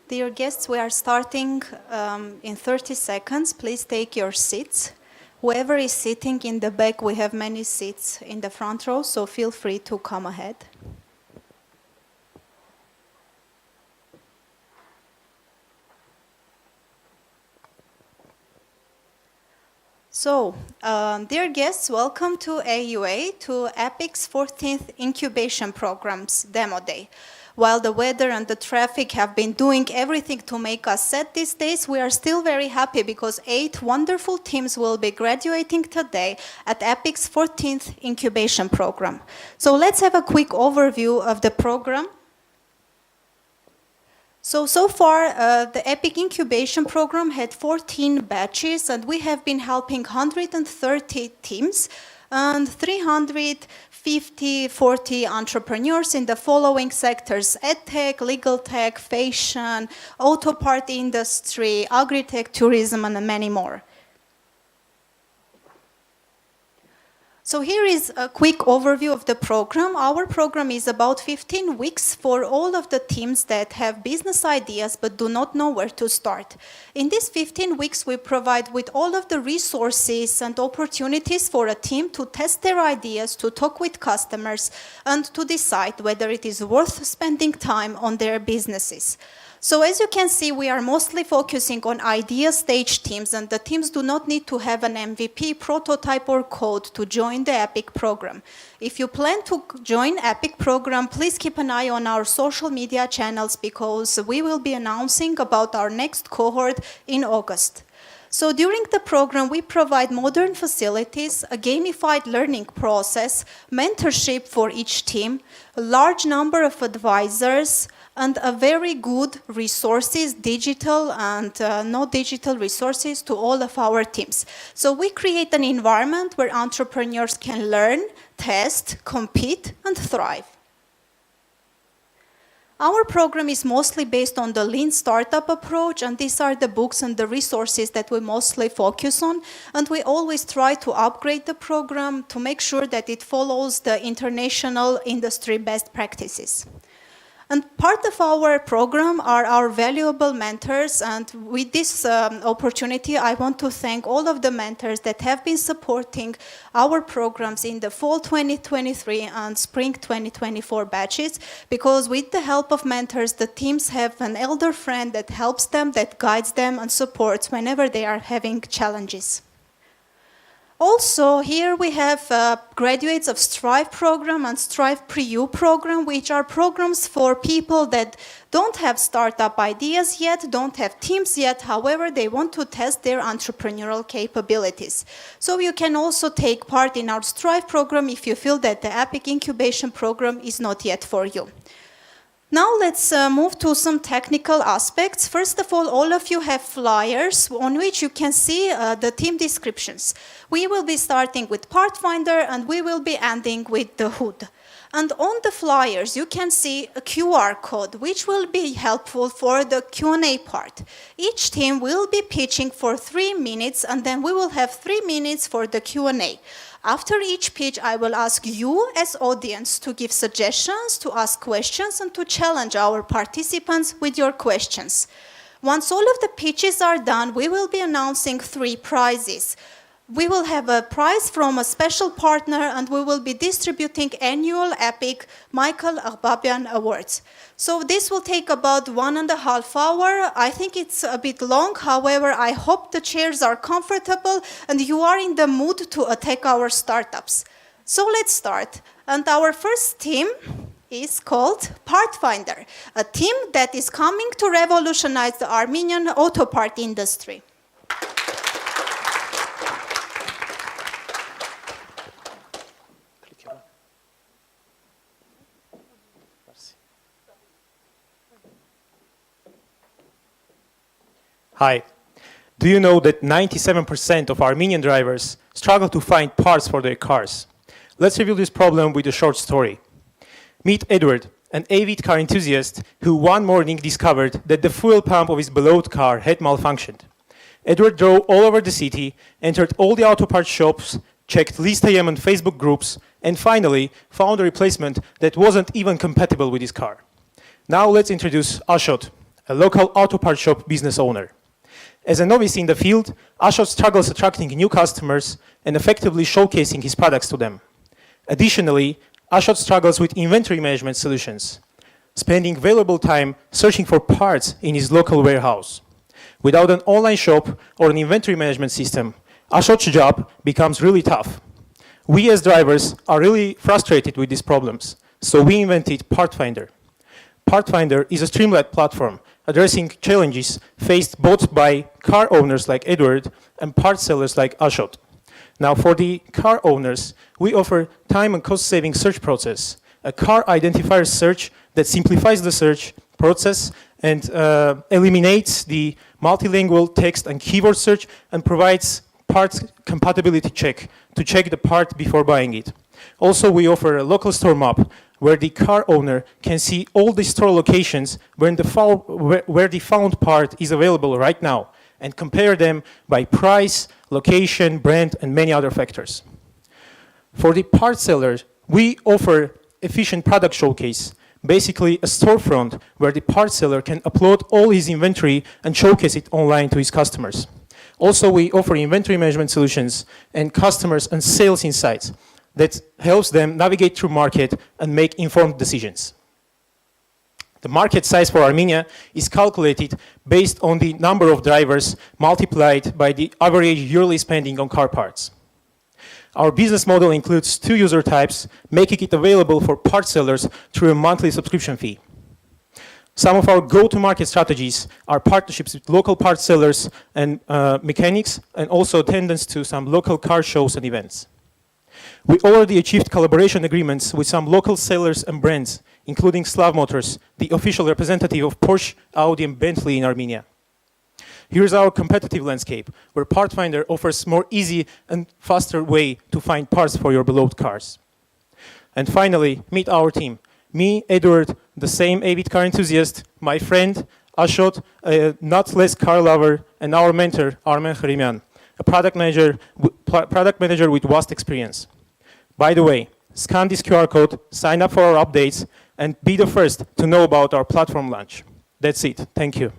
Dear guests, we are starting in 30 seconds. Please take your seats. Whoever is sitting in the back, we have many seats in the front row, so feel free to come ahead. So, dear guests, welcome to AUA, to EPIC's 14th Incubation Program's Demo Day. While the weather and the traffic have been doing everything to make us sad these days, we are still very happy because 8 wonderful teams will be graduating today at EPIC's 14th Incubation Program. So let's have a quick overview of the program. So far, the EPIC Incubation Program had 14 batches, and we have been helping 130 teams and 40 entrepreneurs in the following sectors: edtech, legal tech, fashion, auto part industry, agri-tech, tourism, and many more. So here is a quick overview of the program. Our program is about 15 weeks for all of the teams that have business ideas but do not know where to start. In these 15 weeks, we provide with all of the resources and opportunities for a team to test their ideas, to talk with customers, and to decide whether it is worth spending time on their businesses. So as you can see, we are mostly focusing on idea stage teams, and the teams do not need to have an MVP, prototype, or code to join the EPIC program. If you plan to join EPIC program, please keep an eye on our social media channels because we will be announcing about our next cohort in August. So during the program, we provide modern facilities, a gamified learning process, mentorship for each team, a large number of advisors, and a very good resources, digital and not digital resources to all of our teams. So we create an environment where entrepreneurs can learn, test, compete, and thrive. Our program is mostly based on the lean startup approach, and these are the books and the resources that we mostly focus on. And we always try to upgrade the program to make sure that it follows the international industry best practices. And part of our program are our valuable mentors, and with this opportunity, I want to thank all of the mentors that have been supporting our programs in the fall 2023 and spring 2024 batches, because with the help of mentors, the teams have an elder friend that helps them, that guides them and supports whenever they are having challenges. Also, here we have graduates of Strive program and Strive Pre-U program, which are programs for people that don't have startup ideas yet, don't have teams yet, however, they want to test their entrepreneurial capabilities. So you can also take part in our Strive program if you feel that the EPIC Incubation program is not yet for you. Now let's move to some technical aspects. First of all of you have flyers on which you can see the team descriptions. We will be starting with Part Finder and we will be ending with the hood. And on the flyers you can see a QR code which will be helpful for the Q&A part. Each team will be pitching for 3 minutes and then we will have 3 minutes for the Q&A. After each pitch, I will ask you as audience to give suggestions, to ask questions, and to challenge our participants with your questions. Once all of the pitches are done, we will be announcing 3 prizes. We will have a prize from a special partner, and we will be distributing annual EPIC Michael Arbabian Awards. So this will take about 1.5 hours. I think it's a bit long. However, I hope the chairs are comfortable and you are in the mood to attack our startups. So let's start. And our first team is called Part Finder, a team that is coming to revolutionize the Armenian auto part industry. Hi. Do you know that 97% of Armenian drivers struggle to find parts for their cars? Let's review this problem with a short story. Meet Edward, an avid car enthusiast who one morning discovered that the fuel pump of his beloved car had malfunctioned. Edward drove all over the city, entered all the auto parts shops, checked List.am and Facebook groups, and finally found a replacement that wasn't even compatible with his car. Now let's introduce Ashot, a local auto part shop business owner. As a novice in the field, Ashot struggles attracting new customers and effectively showcasing his products to them. Additionally, Ashot struggles with inventory management solutions, spending valuable time searching for parts in his local warehouse. Without an online shop or an inventory management system, Ashot's job becomes really tough. We as drivers are really frustrated with these problems, so we invented PartFinder. PartFinder is a streamlined platform addressing challenges faced both by car owners like Edward and part sellers like Ashot. Now, for the car owners, we offer time and cost-saving search process, a car identifier search that simplifies the search process and eliminates the multilingual text and keyword search and provides part compatibility check to check the part before buying it. Also, we offer a local store map where the car owner can see all the store locations where the found part is available right now and compare them by price, location, brand, and many other factors. For the part sellers, we offer efficient product showcase, basically a storefront where the part seller can upload all his inventory and showcase it online to his customers. Also, we offer inventory management solutions and customers and sales insights that helps them navigate through market and make informed decisions. The market size for Armenia is calculated based on the number of drivers multiplied by the average yearly spending on car parts. Our business model includes two user types, making it available for part sellers through a monthly subscription fee. Some of our go-to-market strategies are partnerships with local part sellers and mechanics, and also attendance to some local car shows and events. We already achieved collaboration agreements with some local sellers and brands, including Slav Motors, the official representative of Porsche, Audi, and Bentley in Armenia. Here's our competitive landscape, where PartFinder offers more easy and faster way to find parts for your beloved cars. And finally, meet our team. Me, Edward, the same avid car enthusiast, my friend, Ashot, a not less car lover, and our mentor, Armen Kharimyan, a product manager with vast experience. By the way, scan this QR code, sign up for our updates, and be the first to know about our platform launch. That's it. Thank you.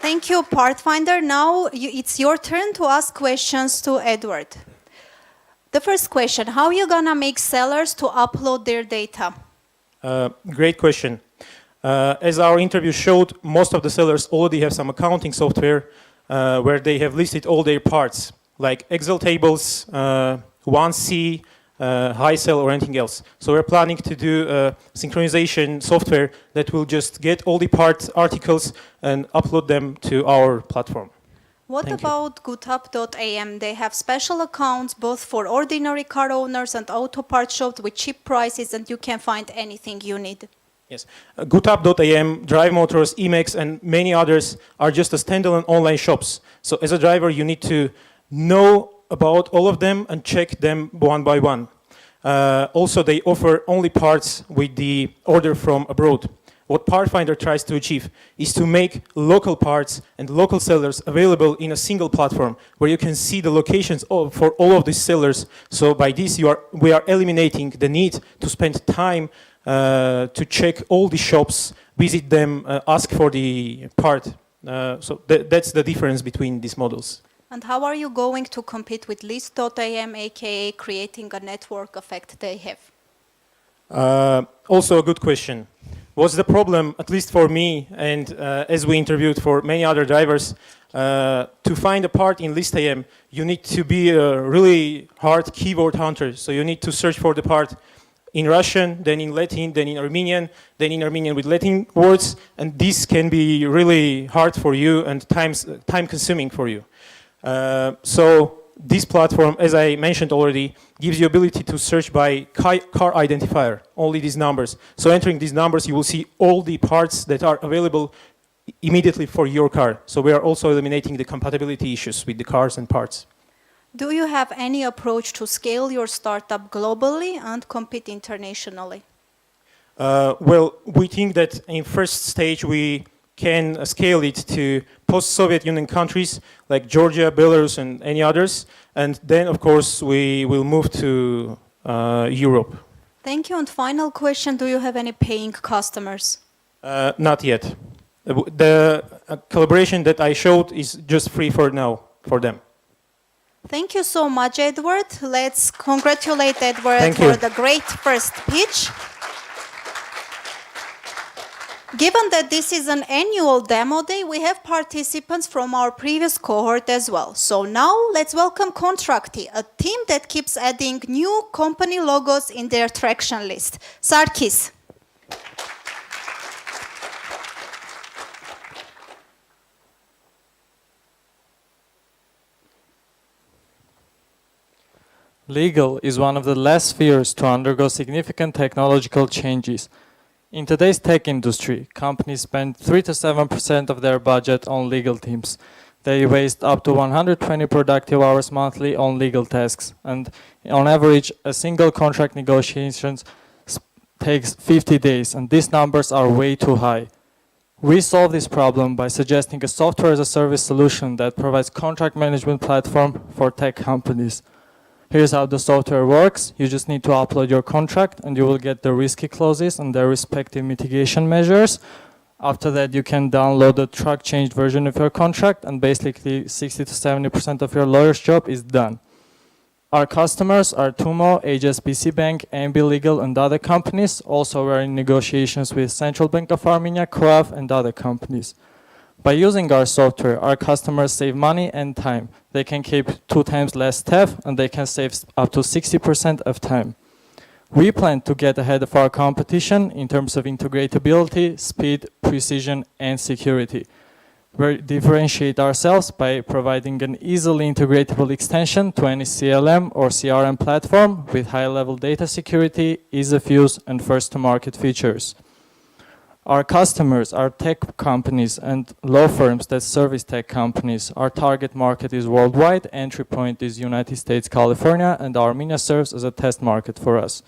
Thank you, PartFinder. Now it's your turn to ask questions to Edward. The first question, how are you gonna make sellers to upload their data? Great question. As our interview showed, most of the sellers already have some accounting software where they have listed all their parts, like Excel tables, 1C, high sell or anything else. So we're planning to do a synchronization software that will just get all the part articles and upload them to our platform. What about goodup.am? They have special accounts both for ordinary car owners and auto part shops with cheap prices, and you can find anything you need. Yes, goodup.am, Drive Motors, Emacs, and many others are just a standalone online shops. So as a driver, you need to know about all of them and check them one by one. Also, they offer only parts with the order from abroad. What PartFinder tries to achieve is to make local parts and local sellers available in a single platform where you can see the locations for all of these sellers. So by this, we are eliminating the need to spend time to check all the shops, visit them, ask for the part. So that's the difference between these models. And how are you going to compete with list.am, aka creating a network effect they have? Also a good question. What's the problem, at least for me, and as we interviewed for many other drivers, to find a part in list.am, you need to be a really hard keyword hunter. So you need to search for the part in Russian, then in Latin, then in Armenian with Latin words, and this can be really hard for you and time-consuming for you. So this platform, as I mentioned already, gives you ability to search by car identifier, only these numbers. So entering these numbers, you will see all the parts that are available immediately for your car. So we are also eliminating the compatibility issues with the cars and parts. Do you have any approach to scale your startup globally and compete internationally? Well, we think that in first stage we can scale it to post-Soviet Union countries like Georgia, Belarus, and any others. And then, of course, we will move to Europe. Thank you. And final question, do you have any paying customers? Not yet. The collaboration that I showed is just free for now for them. Thank you so much, Edward. Let's congratulate Edward Thank for you. the great first pitch. Given that this is an annual demo day, we have participants from our previous cohort as well. So now let's welcome Contracti, a team that keeps adding new company logos in their traction list. Sarkis. Legal is one of the last spheres to undergo significant technological changes. In today's tech industry, companies spend 3 to 7% of their budget on legal teams. They waste up to 120 productive hours monthly on legal tasks, and on average, a single contract negotiation takes 50 days, and these numbers are way too high. We solve this problem by suggesting a software as a service solution that provides contract management platform for tech companies. Here's how the software works. You just need to upload your contract and you will get the risky clauses and their respective mitigation measures. After that, you can download the track changed version of your contract, and basically 60 to 70% of your lawyer's job is done. Our customers are Tumo, HSBC Bank, MB Legal, and other companies. Also, we're in negotiations with Central Bank of Armenia, COAF, and other companies. By using our software, our customers save money and time. They can keep 2 times less staff, and they can save up to 60% of time. We plan to get ahead of our competition in terms of integratability, speed, precision, and security. We differentiate ourselves by providing an easily integratable extension to any CLM or CRM platform with high-level data security, ease of use, and first-to-market features. Our customers are tech companies and law firms that service tech companies. Our target market is worldwide, entry point is United States, California, and Armenia serves as a test market for us.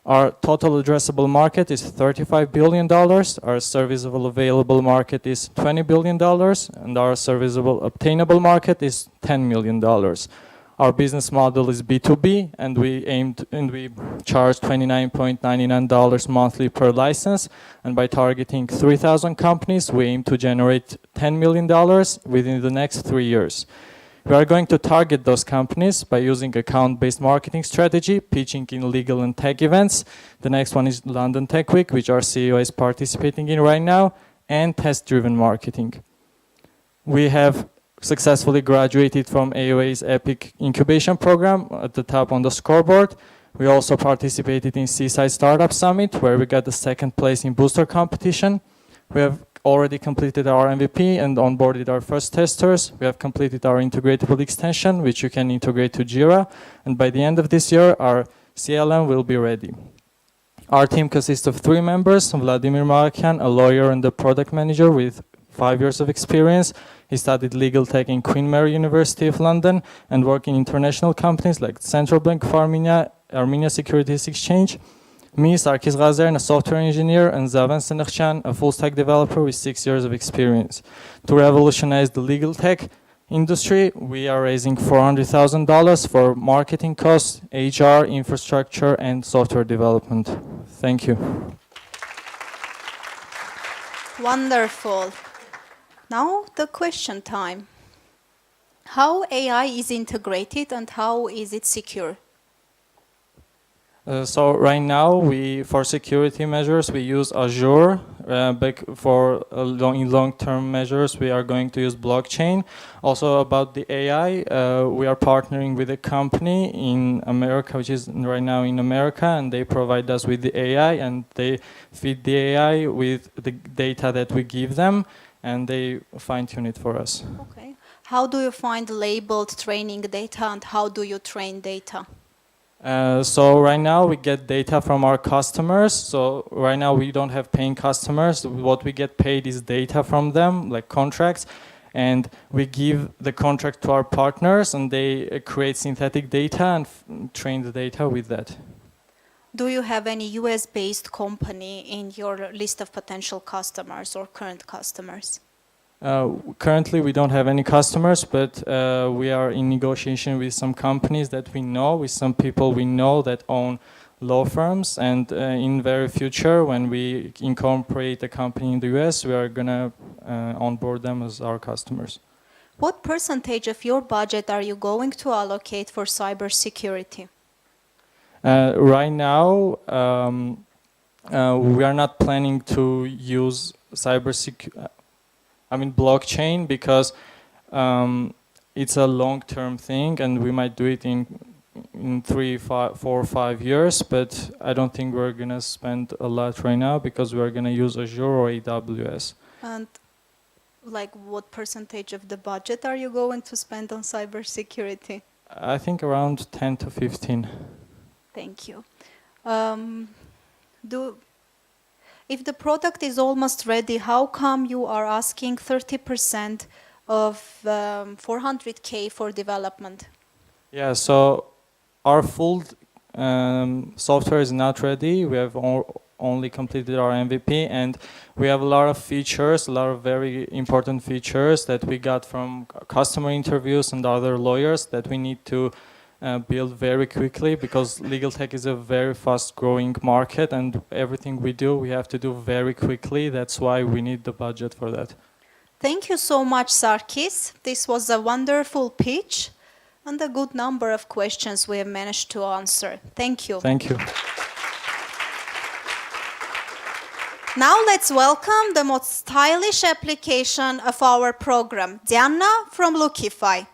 Our total addressable market is $35 billion, our serviceable available market is $20 billion, and our serviceable obtainable market is $10 million. Our business model is B2B, and we charge $29.99 monthly per license. And by targeting 3,000 companies, we aim to generate $10 million within the next 3 years. We are going to target those companies by using account-based marketing strategy, pitching in legal and tech events. The next one is London Tech Week, which our CEO is participating in right now, and test-driven marketing. We have successfully graduated from AOA's EPIC incubation program at the top on the scoreboard. We also participated in Seaside Startup Summit, where we got the 2nd place in booster competition. We have already completed our MVP and onboarded our first testers. We have completed our integratable extension, which you can integrate to Jira. And by the end of this year, our CLM will be ready. Our team consists of 3 members, Vladimir Malakian, a lawyer and a product manager with 5 years of experience. He studied legal tech in Queen Mary University of London and worked in international companies like Central Bank of Armenia, Armenia Securities Exchange. Me, Sarkis Ghazian, a software engineer, and Zavan Senekhchan, a full-stack developer with 6 years of experience. To revolutionize the legal tech industry, we are raising $400,000 for marketing costs, HR, infrastructure, and software development. Thank you. Wonderful. Now the question time. How AI is integrated and how is it secure? So right now, for security measures, we use Azure. For long-term measures, we are going to use blockchain. Also about the AI, we are partnering with a company in America, which is right now in America, and they provide us with the AI, and they feed the AI with the data that we give them, and they fine-tune it for us. Okay. How do you find labeled training data and how do you train data? So right now we get data from our customers. So right now we don't have paying customers. What we get paid is data from them, like contracts. And we give the contract to our partners and they create synthetic data and train the data with that. Do you have any US-based company in your list of potential customers or current customers? Currently, we don't have any customers, but we are in negotiation with some companies that we know, with some people we know that own law firms, and in very future, when we incorporate a company in the US, we are gonna onboard them as our customers. What percentage of your budget are you going to allocate for cybersecurity? Right now, we are not planning to use blockchain, because it's a long-term thing, and we might do it in 3, 4, or 5 years. But I don't think we're gonna spend a lot right now, because we're gonna use Azure or AWS. And like what percentage of the budget are you going to spend on cybersecurity? I think around 10 to 15. Thank you. If the product is almost ready, how come you are asking 30% of 400K for development? Yeah, so our full software is not ready. We have only completed our MVP, and we have a lot of features, a lot of very important features that we got from customer interviews and other lawyers that we need to build very quickly, because legal tech is a very fast growing market, and everything we do, we have to do very quickly. That's why we need the budget for that. Thank you so much, Sarkis. This was a wonderful pitch and a good number of questions we have managed to answer. Thank you. Thank you. Now let's welcome the most stylish application of our program, Diana from Lookify.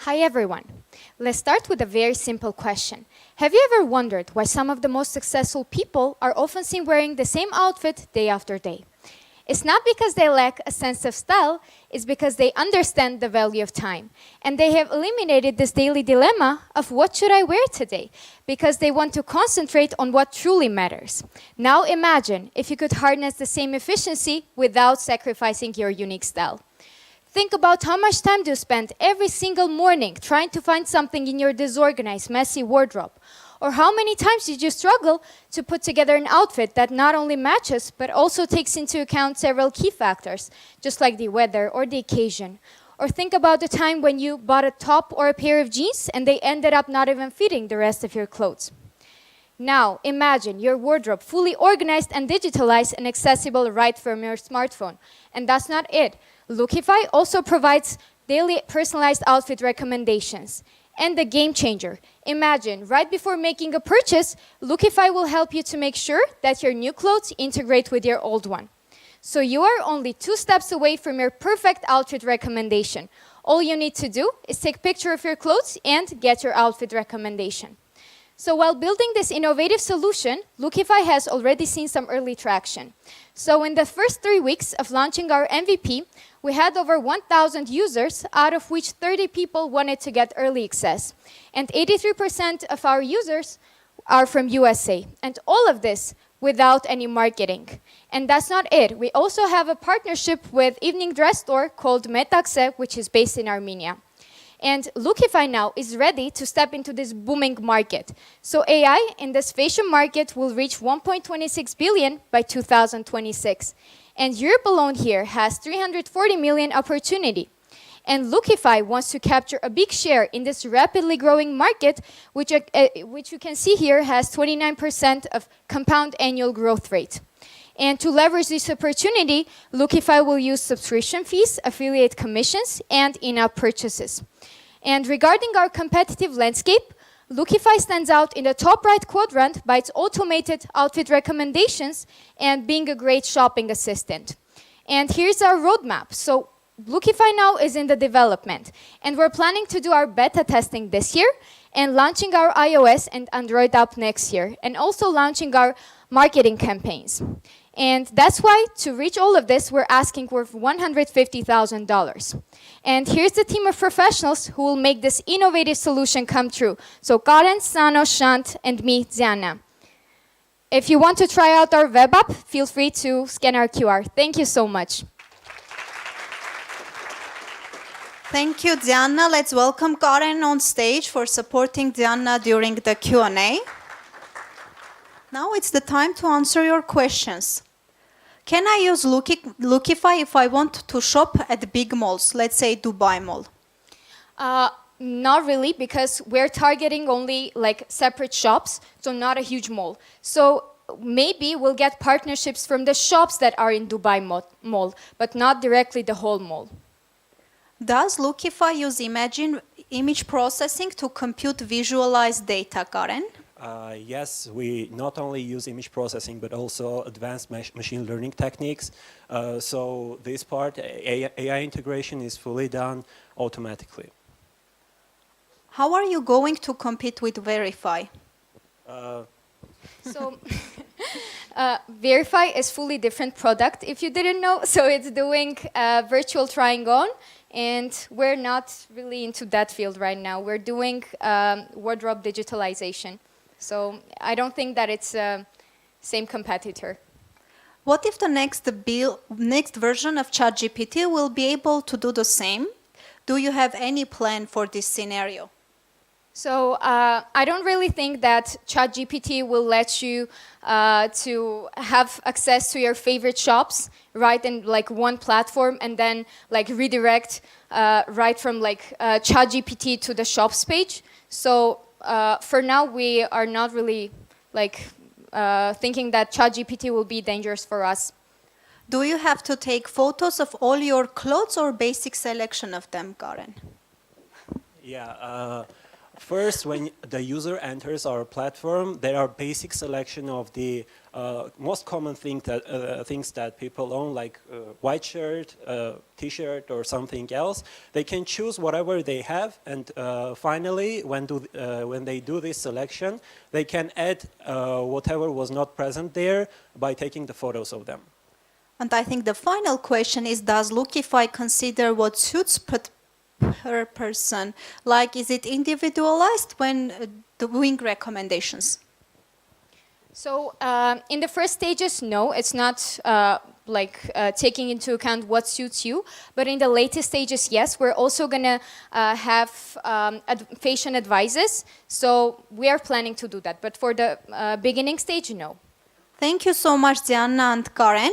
Hi everyone. Let's start with a very simple question. Have you ever wondered why some of the most successful people are often seen wearing the same outfit day after day? It's not because they lack a sense of style, it's because they understand the value of time. And they have eliminated this daily dilemma of what should I wear today, because they want to concentrate on what truly matters. Now imagine if you could harness the same efficiency without sacrificing your unique style. Think about how much time do you spend every single morning trying to find something in your disorganized, messy wardrobe? Or how many times did you struggle to put together an outfit that not only matches, but also takes into account several key factors, just like the weather or the occasion? Or think about the time when you bought a top or a pair of jeans and they ended up not even fitting the rest of your clothes. Now, imagine your wardrobe fully organized and digitalized and accessible right from your smartphone. And that's not it. Lookify also provides daily personalized outfit recommendations. And the game changer. Imagine, right before making a purchase, Lookify will help you to make sure that your new clothes integrate with your old one. So you are only 2 steps away from your perfect outfit recommendation. All you need to do is take a picture of your clothes and get your outfit recommendation. So while building this innovative solution, Lookify has already seen some early traction. So in the first 3 weeks of launching our MVP, we had over 1,000 users, out of which 30 people wanted to get early access. And 83% of our users are from USA. And all of this without any marketing. And that's not it. We also have a partnership with evening dress store called Metakse, which is based in Armenia. And Lookify now is ready to step into this booming market. So AI in this fashion market will reach 1.26 billion by 2026. And Europe alone here has 340 million opportunity. And Lookify wants to capture a big share in this rapidly growing market, which you can see here has 29% of compound annual growth rate. And to leverage this opportunity, Lookify will use subscription fees, affiliate commissions, and in-app purchases. And regarding our competitive landscape, Lookify stands out in the top right quadrant by its automated outfit recommendations and being a great shopping assistant. And here's our roadmap. So Lookify now is in the development, and we're planning to do our beta testing this year and launching our iOS and Android app next year, and also launching our marketing campaigns. And that's why, to reach all of this, we're asking for $150,000. And here's the team of professionals who will make this innovative solution come true. So Karen, Sano, Shant, and me, Diana. If you want to try out our web app, feel free to scan our QR. Thank you so much. Thank you, Diana. Let's welcome Karen on stage for supporting Diana during the Q&A. Now it's the time to answer your questions. Can I use Lookify if I want to shop at big malls, let's say Dubai Mall? Not really, because we're targeting only like separate shops, so not a huge mall. So maybe we'll get partnerships from the shops that are in Dubai mall, but not directly the whole mall. Does Lookify use image processing to compute visualized data, Karen? Yes, we not only use image processing, but also advanced machine learning techniques. So this part, AI integration, is fully done automatically. How are you going to compete with Verify? So Verify is fully different product, if you didn't know. So it's doing virtual trying on, and we're not really into that field right now. We're doing wardrobe digitalization. So I don't think that it's same competitor. What if the next version of ChatGPT will be able to do the same? Do you have any plan for this scenario? So I don't really think that ChatGPT will let you to have access to your favorite shops right in like one platform and then like redirect right from like ChatGPT to the shops page. So for now, we are not really like thinking that ChatGPT will be dangerous for us. Do you have to take photos of all your clothes or basic selection of them, Karen? Yeah. First, when the user enters our platform, there are basic selection of the most common things that people own, like white shirt, T-shirt, or something else. They can choose whatever they have, and finally, when they do this selection, they can add whatever was not present there by taking the photos of them. And I think the final question is, does Lookify consider what suits per person? Like, is it individualized when doing recommendations? So in the first stages, no, it's not taking into account what suits you. But in the latest stages, yes, we're also going to have fashion advices. So we are planning to do that. But for the beginning stage, no. Thank you so much, Diana and Karen.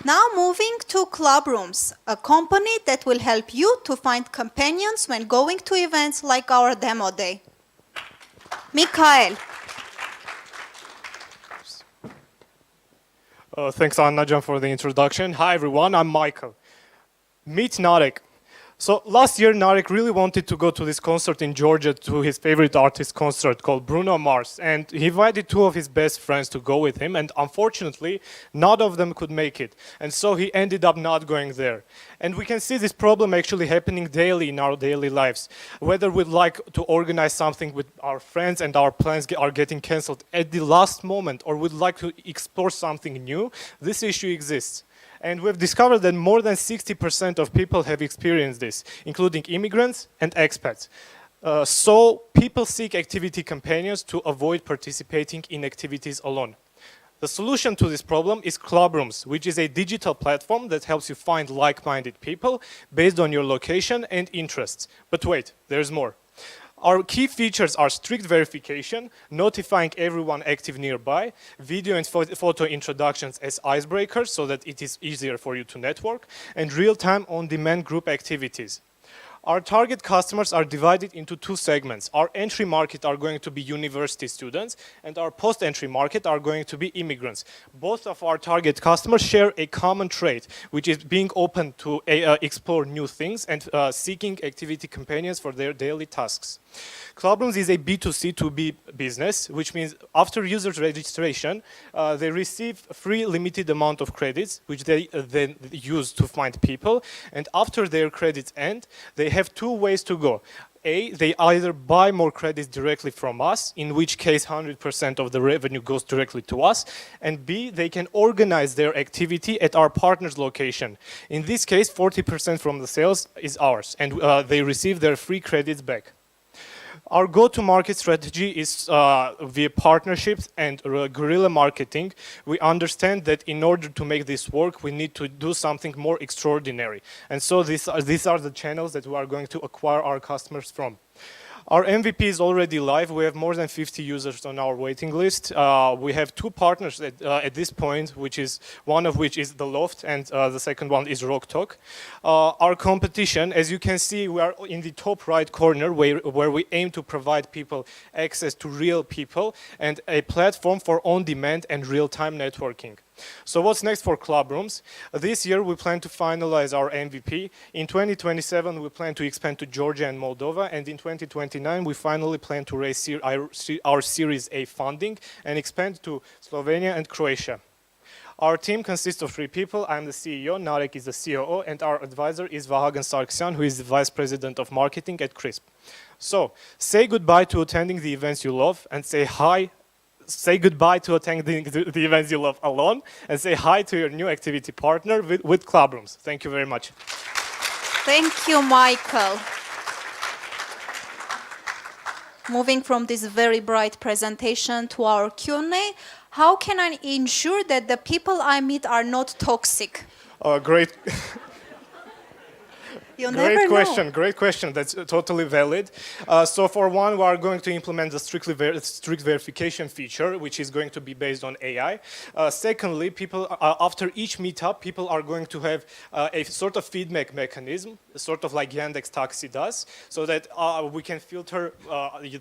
Now moving to Club Rooms, a company that will help you to find companions when going to events like our demo day. Mikhail. Thanks, Annajan, for the introduction. Hi, everyone. I'm Michael. Meet Narek. So last year, Narek really wanted to go to this concert in Georgia, to his favorite artist concert called Bruno Mars. And he invited two of his best friends to go with him. And unfortunately, none of them could make it. And so he ended up not going there. And we can see this problem actually happening daily in our daily lives. Whether we'd like to organize something with our friends and our plans are getting canceled at the last moment, or we'd like to explore something new, this issue exists. And we've discovered that more than 60% of people have experienced this, including immigrants and expats. So people seek activity companions to avoid participating in activities alone. The solution to this problem is Club Rooms, which is a digital platform that helps you find like-minded people based on your location and interests. But wait, there's more. Our key features are strict verification, notifying everyone active nearby, video and photo introductions as icebreakers so that it is easier for you to network, and real-time on-demand group activities. Our target customers are divided into two segments. Our entry market are going to be university students, and our post-entry market are going to be immigrants. Both of our target customers share a common trait, which is being open to explore new things and seeking activity companions for their daily tasks. Clubrooms is a B2C2B business, which means after users registration, they receive free limited amount of credits, which they then use to find people. And after their credits end, they have two ways to go. A, they either buy more credits directly from us, in which case 100% of the revenue goes directly to us, and B, they can organize their activity at our partner's location. In this case, 40% from the sales is ours, and they receive their free credits back. Our go-to-market strategy is via partnerships and guerrilla marketing. We understand that in order to make this work, we need to do something more extraordinary. And so these are the channels that we are going to acquire our customers from. Our MVP is already live. We have more than 50 users on our waiting list. We have two partners at this point, which is one of which is The Loft, and the second one is Rock Talk. Our competition, as you can see, we are in the top right corner where we aim to provide people access to real people and a platform for on-demand and real-time networking. So what's next for club rooms? This year we plan to finalize our MVP. In 2027 we plan to expand to Georgia and Moldova, and in 2029 we finally plan to raise our Series A funding and expand to Slovenia and Croatia. Our team consists of 3 people. I'm the CEO, Narek is the COO, and our advisor is Vahagan Sargsyan, who is the Vice President of Marketing at CRISP. So, say goodbye to attending the events you love and say goodbye to attending the events you love alone, and say hi to your new activity partner with club rooms. Thank you very much. Thank you, Michael. Moving from this very bright presentation to our Q&A, how can I ensure that the people I meet are not toxic? Great. Great question, great question. That's totally valid. So for one, we are going to implement the strict verification feature, which is going to be based on AI. Secondly, people after each meetup, people are going to have a sort of feedback mechanism, sort of like Yandex Taxi does, so that we can filter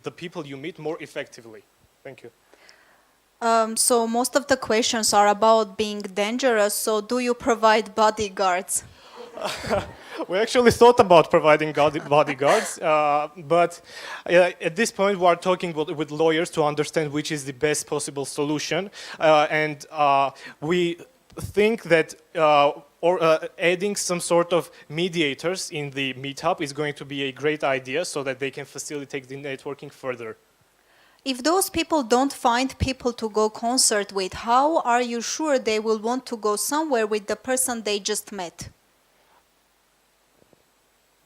the people you meet more effectively. Thank you. So most of the questions are about being dangerous. So do you provide bodyguards? We actually thought about providing bodyguards, but at this point we are talking with lawyers to understand which is the best possible solution, and we think that adding some sort of mediators in the meetup is going to be a great idea so that they can facilitate the networking further. If those people don't find people to go concert with, how are you sure they will want to go somewhere with the person they just met?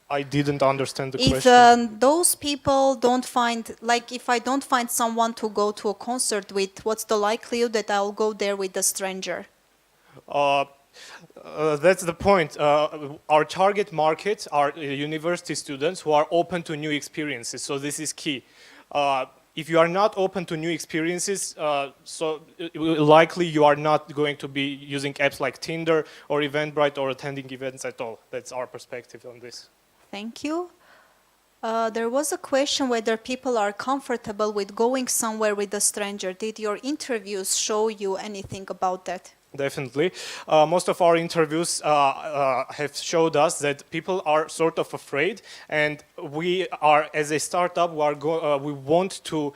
I didn't understand the question. If those people don't find, like if I don't find someone to go to a concert with, what's the likelihood that I'll go there with a stranger? That's the point. Our target market are university students who are open to new experiences, so this is key. If you are not open to new experiences, so likely you are not going to be using apps like Tinder or Eventbrite or attending events at all. That's our perspective on this. Thank you. There was a question whether people are comfortable with going somewhere with a stranger. Did your interviews show you anything about that? Definitely. Most of our interviews have showed us that people are sort of afraid, and we are, as a startup, we want to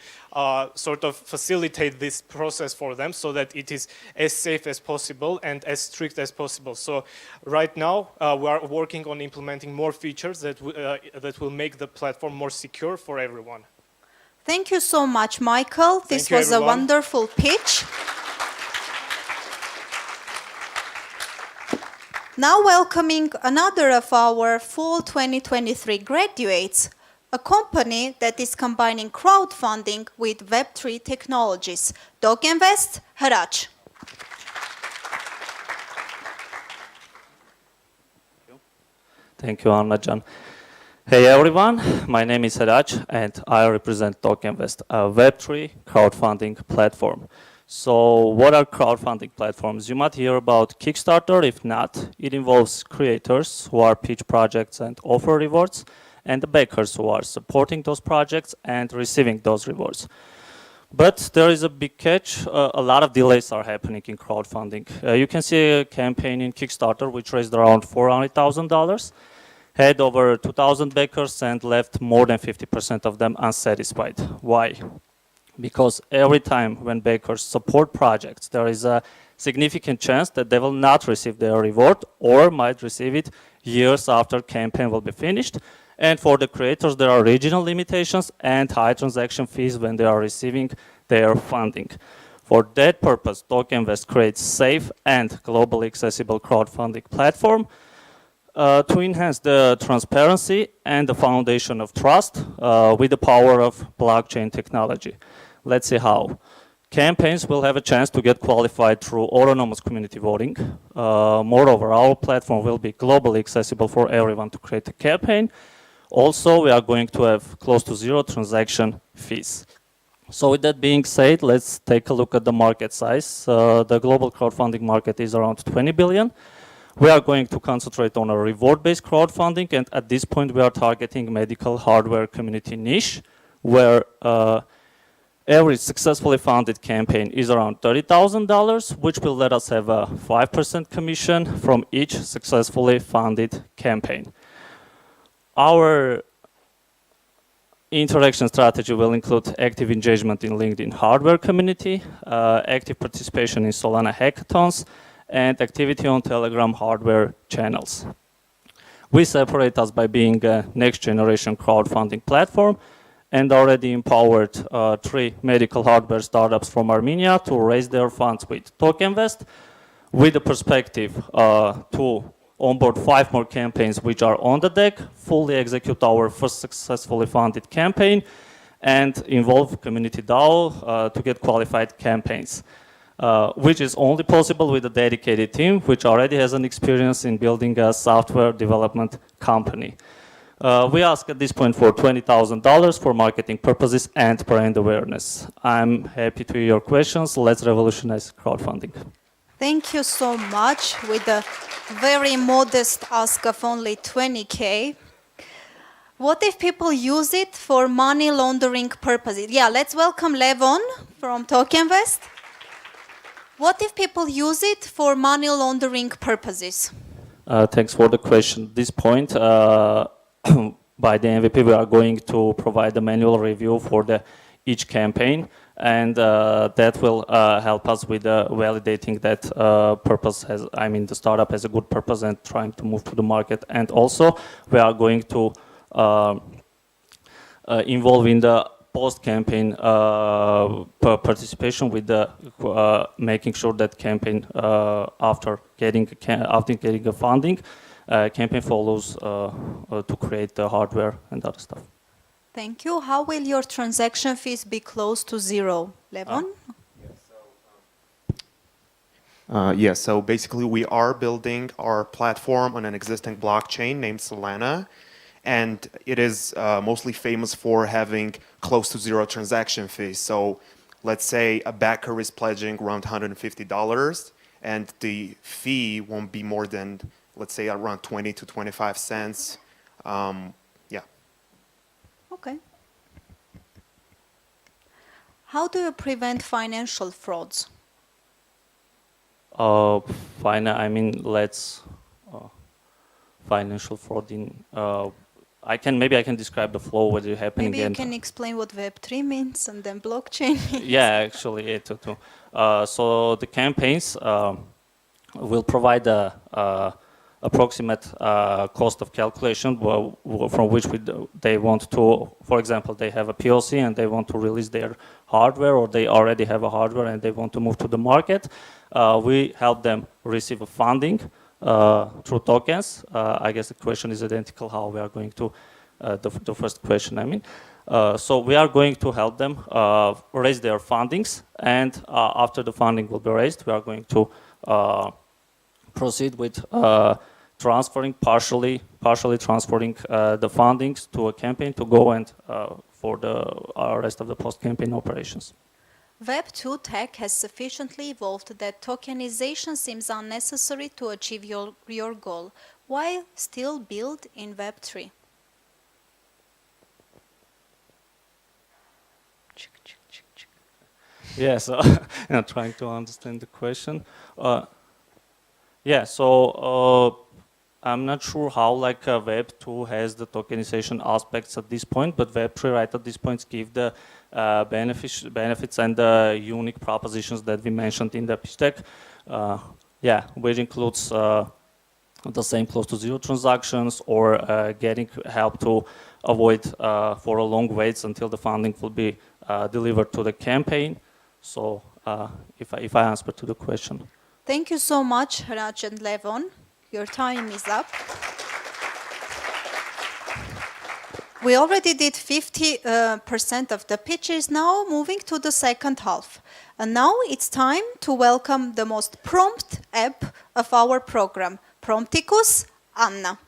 sort of facilitate this process for them so that it is as safe as possible and as strict as possible. So right now, we are working on implementing more features that will make the platform more secure for everyone. Thank you so much, Michael. This was a wonderful pitch. Now welcoming another of our fall 2023 graduates, a company that is combining crowdfunding with Web3 technologies. DocInvest, Harac. Thank you, Anna-Jan. Hey everyone, my name is Harac and I represent DocInvest, a Web3 crowdfunding platform. So what are crowdfunding platforms? You might hear about Kickstarter. If not, it involves creators who are pitch projects and offer rewards, and the backers who are supporting those projects and receiving those rewards. But there is a big catch. A lot of delays are happening in crowdfunding. You can see a campaign in Kickstarter which raised around $400,000, had over 2,000 backers and left more than 50% of them unsatisfied. Why? Because every time when backers support projects, there is a significant chance that they will not receive their reward or might receive it years after campaign will be finished. And for the creators, there are regional limitations and high transaction fees when they are receiving their funding. For that purpose, DocInvest creates safe and globally accessible crowdfunding platform to enhance the transparency and the foundation of trust with the power of blockchain technology. Let's see how. Campaigns will have a chance to get qualified through autonomous community voting. Moreover, our platform will be globally accessible for everyone to create a campaign. Also, we are going to have close to zero transaction fees. So with that being said, let's take a look at the market size. The global crowdfunding market is around 20 billion. We are going to concentrate on a reward-based crowdfunding, and at this point we are targeting medical hardware community niche, where every successfully funded campaign is around $30,000, which will let us have a 5% commission from each successfully funded campaign. Our interaction strategy will include active engagement in LinkedIn hardware community, active participation in Solana hackathons, and activity on Telegram hardware channels. We separate us by being a next generation crowdfunding platform and already empowered 3 medical hardware startups from Armenia to raise their funds with TokenVest, with the perspective to onboard 5 more campaigns which are on the deck, fully execute our first successfully funded campaign, and involve community DAO to get qualified campaigns, which is only possible with a dedicated team which already has an experience in building a software development company. We ask at this point for $20,000 for marketing purposes and brand awareness. I'm happy to hear your questions. Let's revolutionize crowdfunding. Thank you so much, with a very modest ask of only 20K. What if people use it for money laundering purposes? Yeah, let's welcome Levon from TokenVest. What if people use it for money laundering purposes? Thanks for the question. At this point, by the MVP, we are going to provide a manual review for each campaign, and that will help us with validating that the startup has a good purpose and trying to move to the market. And also, we are going to involve in the post-campaign participation with making sure that campaign after getting a funding, campaign follows to create the hardware and other stuff. Thank you. How will your transaction fees be close to zero, Levon? So basically we are building our platform on an existing blockchain named Solana, and it is mostly famous for having close to zero transaction fees. So let's say a backer is pledging around $150, and the fee won't be more than, let's say, around 20 to 25 cents. Okay. How do you prevent financial frauds? Financial fraud in. I can describe the flow what is happening. Maybe you can explain what Web3 means and then blockchain means. Yeah, actually, too. So the campaigns will provide a approximate cost of calculation from which they want to, for example, they have a POC and they want to release their hardware, or they already have a hardware and they want to move to the market. We help them receive a funding through tokens. I guess the question is identical how we are going to, the first question, So we are going to help them raise their fundings, and after the funding will be raised, we are going to proceed with partially transferring the fundings to a campaign to go and for the rest of the post-campaign operations. Web2 tech has sufficiently evolved that tokenization seems unnecessary to achieve your goal. Why still build in Web3? Yeah, so I'm trying to understand the question. I'm not sure how Web2 has the tokenization aspects at this point, but Web3 right at this point give the benefits and the unique propositions that we mentioned in the pitch deck. Which includes the same close to zero transactions, or getting help to avoid for a long waits until the funding will be delivered to the campaign. So if I answer to the question. Thank you so much, Raj and Levon. Your time is up. We already did 50% of the pitches, now moving to the second half. And now it's time to welcome the most prompt app of our program, Prompticus, Anna.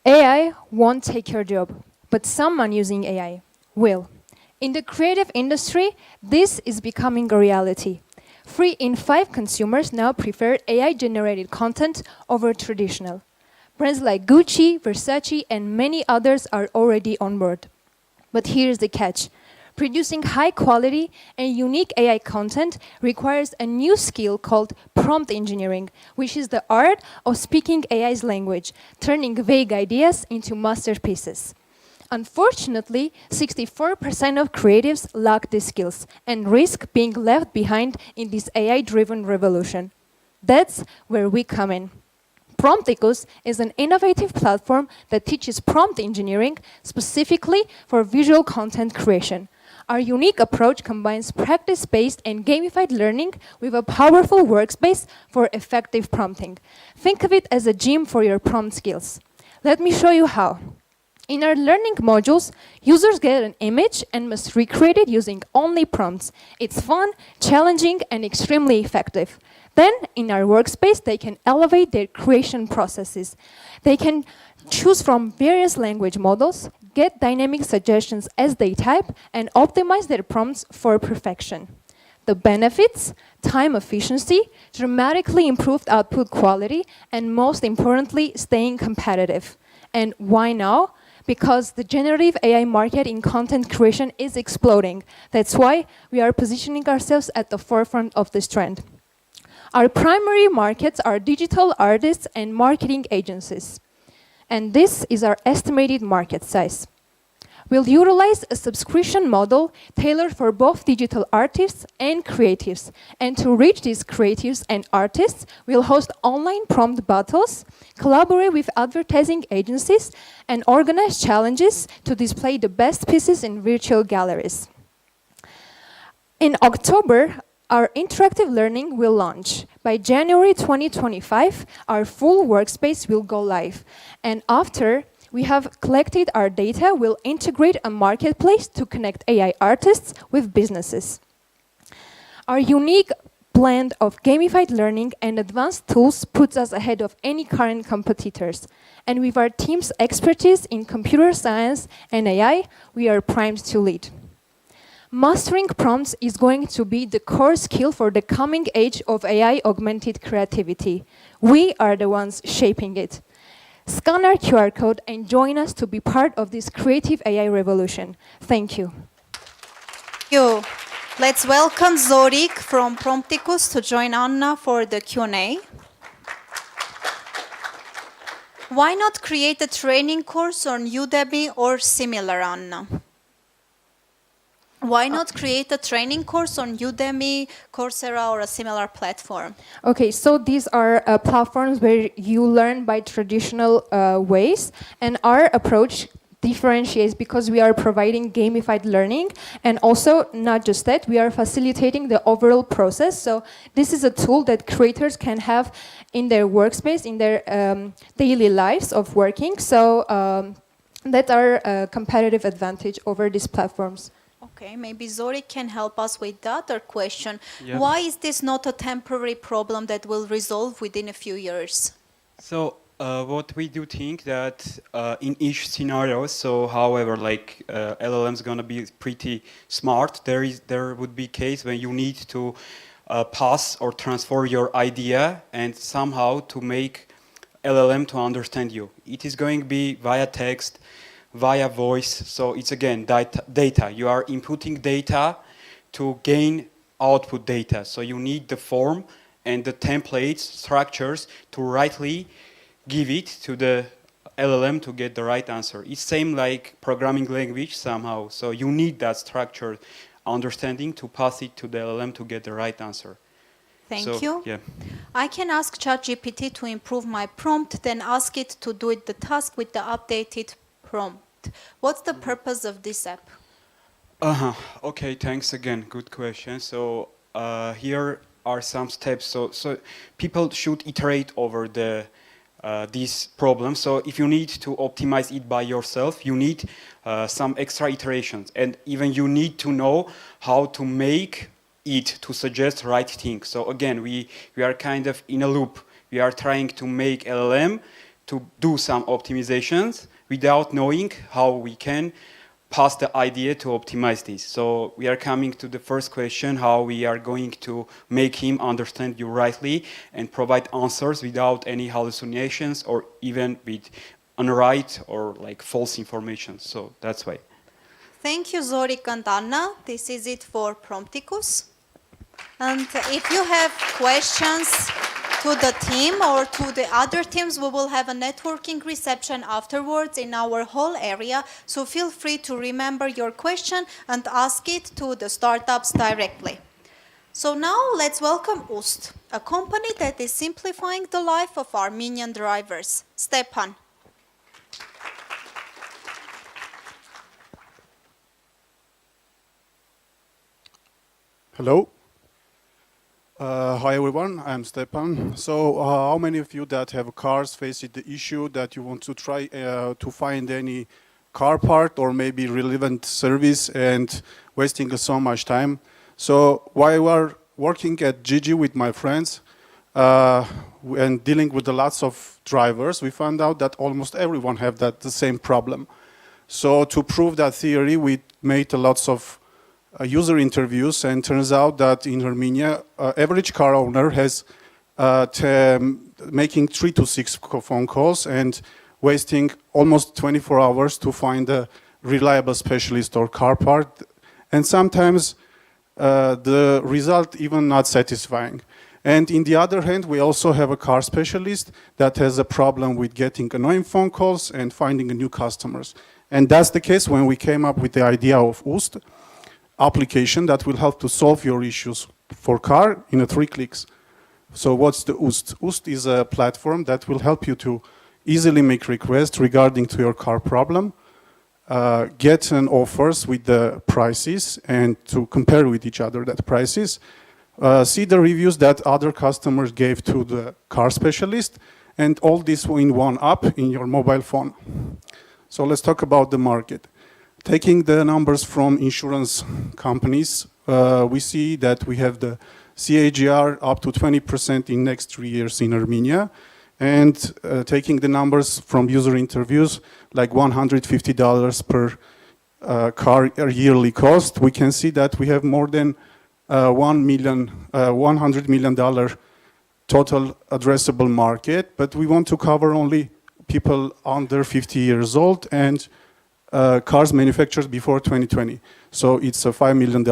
AI won't take your job, but someone using AI will. In the creative industry, this is becoming a reality. 3 in 5 consumers now prefer AI-generated content over traditional. Brands like Gucci, Versace, and many others are already on board. But here's the catch. Producing high quality and unique AI content requires a new skill called prompt engineering, which is the art of speaking AI's language, turning vague ideas into masterpieces. Unfortunately, 64% of creatives lack these skills and risk being left behind in this AI-driven revolution. That's where we come in. Prompticus is an innovative platform that teaches prompt engineering specifically for visual content creation. Our unique approach combines practice-based and gamified learning with a powerful workspace for effective prompting. Think of it as a gym for your prompt skills. Let me show you how. In our learning modules, users get an image and must recreate it using only prompts. It's fun, challenging, and extremely effective. Then, in our workspace, they can elevate their creation processes. They can choose from various language models, get dynamic suggestions as they type, and optimize their prompts for perfection. The benefits: time efficiency, dramatically improved output quality, and most importantly, staying competitive. And why now? Because the generative AI market in content creation is exploding. That's why we are positioning ourselves at the forefront of this trend. Our primary markets are digital artists and marketing agencies. And this is our estimated market size. We'll utilize a subscription model tailored for both digital artists and creatives. And to reach these creatives and artists, we'll host online prompt battles, collaborate with advertising agencies, and organize challenges to display the best pieces in virtual galleries. In October, our interactive learning will launch. By January 2025, our full workspace will go live. And after we have collected our data, we'll integrate a marketplace to connect AI artists with businesses. Our unique blend of gamified learning and advanced tools puts us ahead of any current competitors. And with our team's expertise in computer science and AI, we are primed to lead. Mastering prompts is going to be the core skill for the coming age of AI-augmented creativity. We are the ones shaping it. Scan our QR code and join us to be part of this creative AI revolution. Thank you. Thank you. Let's welcome Zorik from Prompticus to join Anna for the Q&A. Why not create a training course on Udemy or similar, Anna? Why not create a training course on Udemy, Coursera, or a similar platform? Okay, so these are platforms where you learn by traditional ways, and our approach differentiates because we are providing gamified learning, and also not just that, we are facilitating the overall process. So this is a tool that creators can have in their workspace, in their daily lives of working. So that's our competitive advantage over these platforms. Okay, maybe Zorik can help us with the other question. Yeah. Why is this not a temporary problem that will resolve within a few years? So what we do think that in each scenario, so however, like LLM's gonna be pretty smart, there would be case when you need to pass or transfer your idea and somehow to make LLM to understand you. It is going to be via text, via voice, so it's again data. You are inputting data to gain output data. So you need the form and the templates, structures to rightly give it to the LLM to get the right answer. It's same like programming language somehow. So you need that structured understanding to pass it to the LLM to get the right answer. Thank you. Yeah. I can ask ChatGPT to improve my prompt, then ask it to do the task with the updated prompt. What's the purpose of this app? Okay, thanks again. Good question. So here are some steps. So people should iterate over these problems. So if you need to optimize it by yourself, you need some extra iterations, and even you need to know how to make it to suggest right thing. So again, we are kind of in a loop. We are trying to make LLM to do some optimizations without knowing how we can pass the idea to optimize this. So we are coming to the first question, how we are going to make him understand you rightly and provide answers without any hallucinations or even with unright or like false information. So that's why. Thank you, Zorik and Anna. This is it for Prompticus. And if you have questions to the team or to the other teams, we will have a networking reception afterwards in our whole area. So feel free to remember your question and ask it to the startups directly. So now let's welcome UST, a company that is simplifying the life of Armenian drivers. Stepan. Hello. Hi everyone, I'm Stepan. So how many of you that have cars face the issue that you want to try to find any car part or maybe relevant service and wasting so much time? So while we are working at Gigi with my friends and dealing with the lots of drivers, we found out that almost everyone have the same problem. So to prove that theory, we made lots of user interviews, and turns out that in Armenia, average car owner has making 3 to 6 phone calls and wasting almost 24 hours to find a reliable specialist or car part, and sometimes the result even not satisfying. And in the other hand, we also have a car specialist that has a problem with getting annoying phone calls and finding new customers. And that's the case when we came up with the idea of UST application that will help to solve your issues for car in 3 clicks. So what's the UST? UST is a platform that will help you to easily make requests regarding to your car problem, get an offers with the prices and to compare with each other that prices, see the reviews that other customers gave to the car specialist, and all this in one app in your mobile phone. So let's talk about the market. Taking the numbers from insurance companies, we see that we have the CAGR up to 20% in next 3 years in Armenia. And taking the numbers from user interviews, like $150 per car yearly cost, we can see that we have more than $100 million total addressable market, but we want to cover only people under 50 years old and cars manufactured before 2020. So it's a $5 million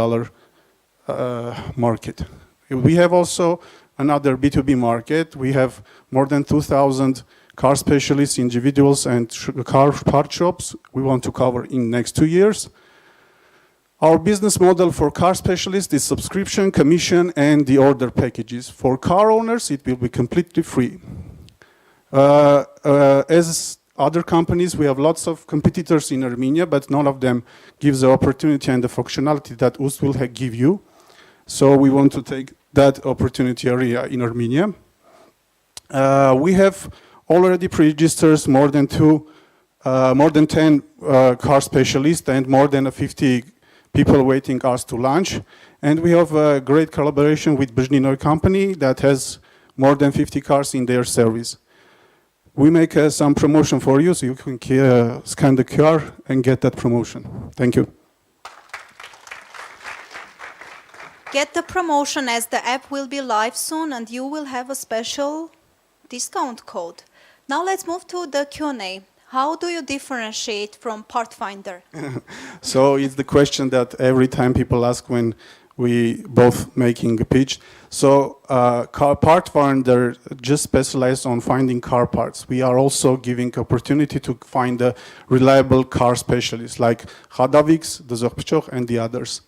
market. We have also another B2B market. We have more than 2,000 car specialists, individuals, and car part shops we want to cover in next 2 years. Our business model for car specialists is subscription, commission, and the order packages. For car owners, it will be completely free. As other companies, we have lots of competitors in Armenia, but none of them gives the opportunity and the functionality that UST will give you. So we want to take that opportunity area in Armenia. We have already pre-registered more than 10 car specialists and more than 50 people waiting us to launch. And we have a great collaboration with Brzhninoy company that has more than 50 cars in their service. We make some promotion for you, so you can scan the QR and get that promotion. Thank you. Get the promotion as the app will be live soon and you will have a special discount code. Now let's move to the Q&A. How do you differentiate from Partfinder? So it's the question that every time people ask when we both making a pitch. So Partfinder just specialized on finding car parts. We are also giving opportunity to find a reliable car specialist like Hadavix, the Zorpchoch, and the others.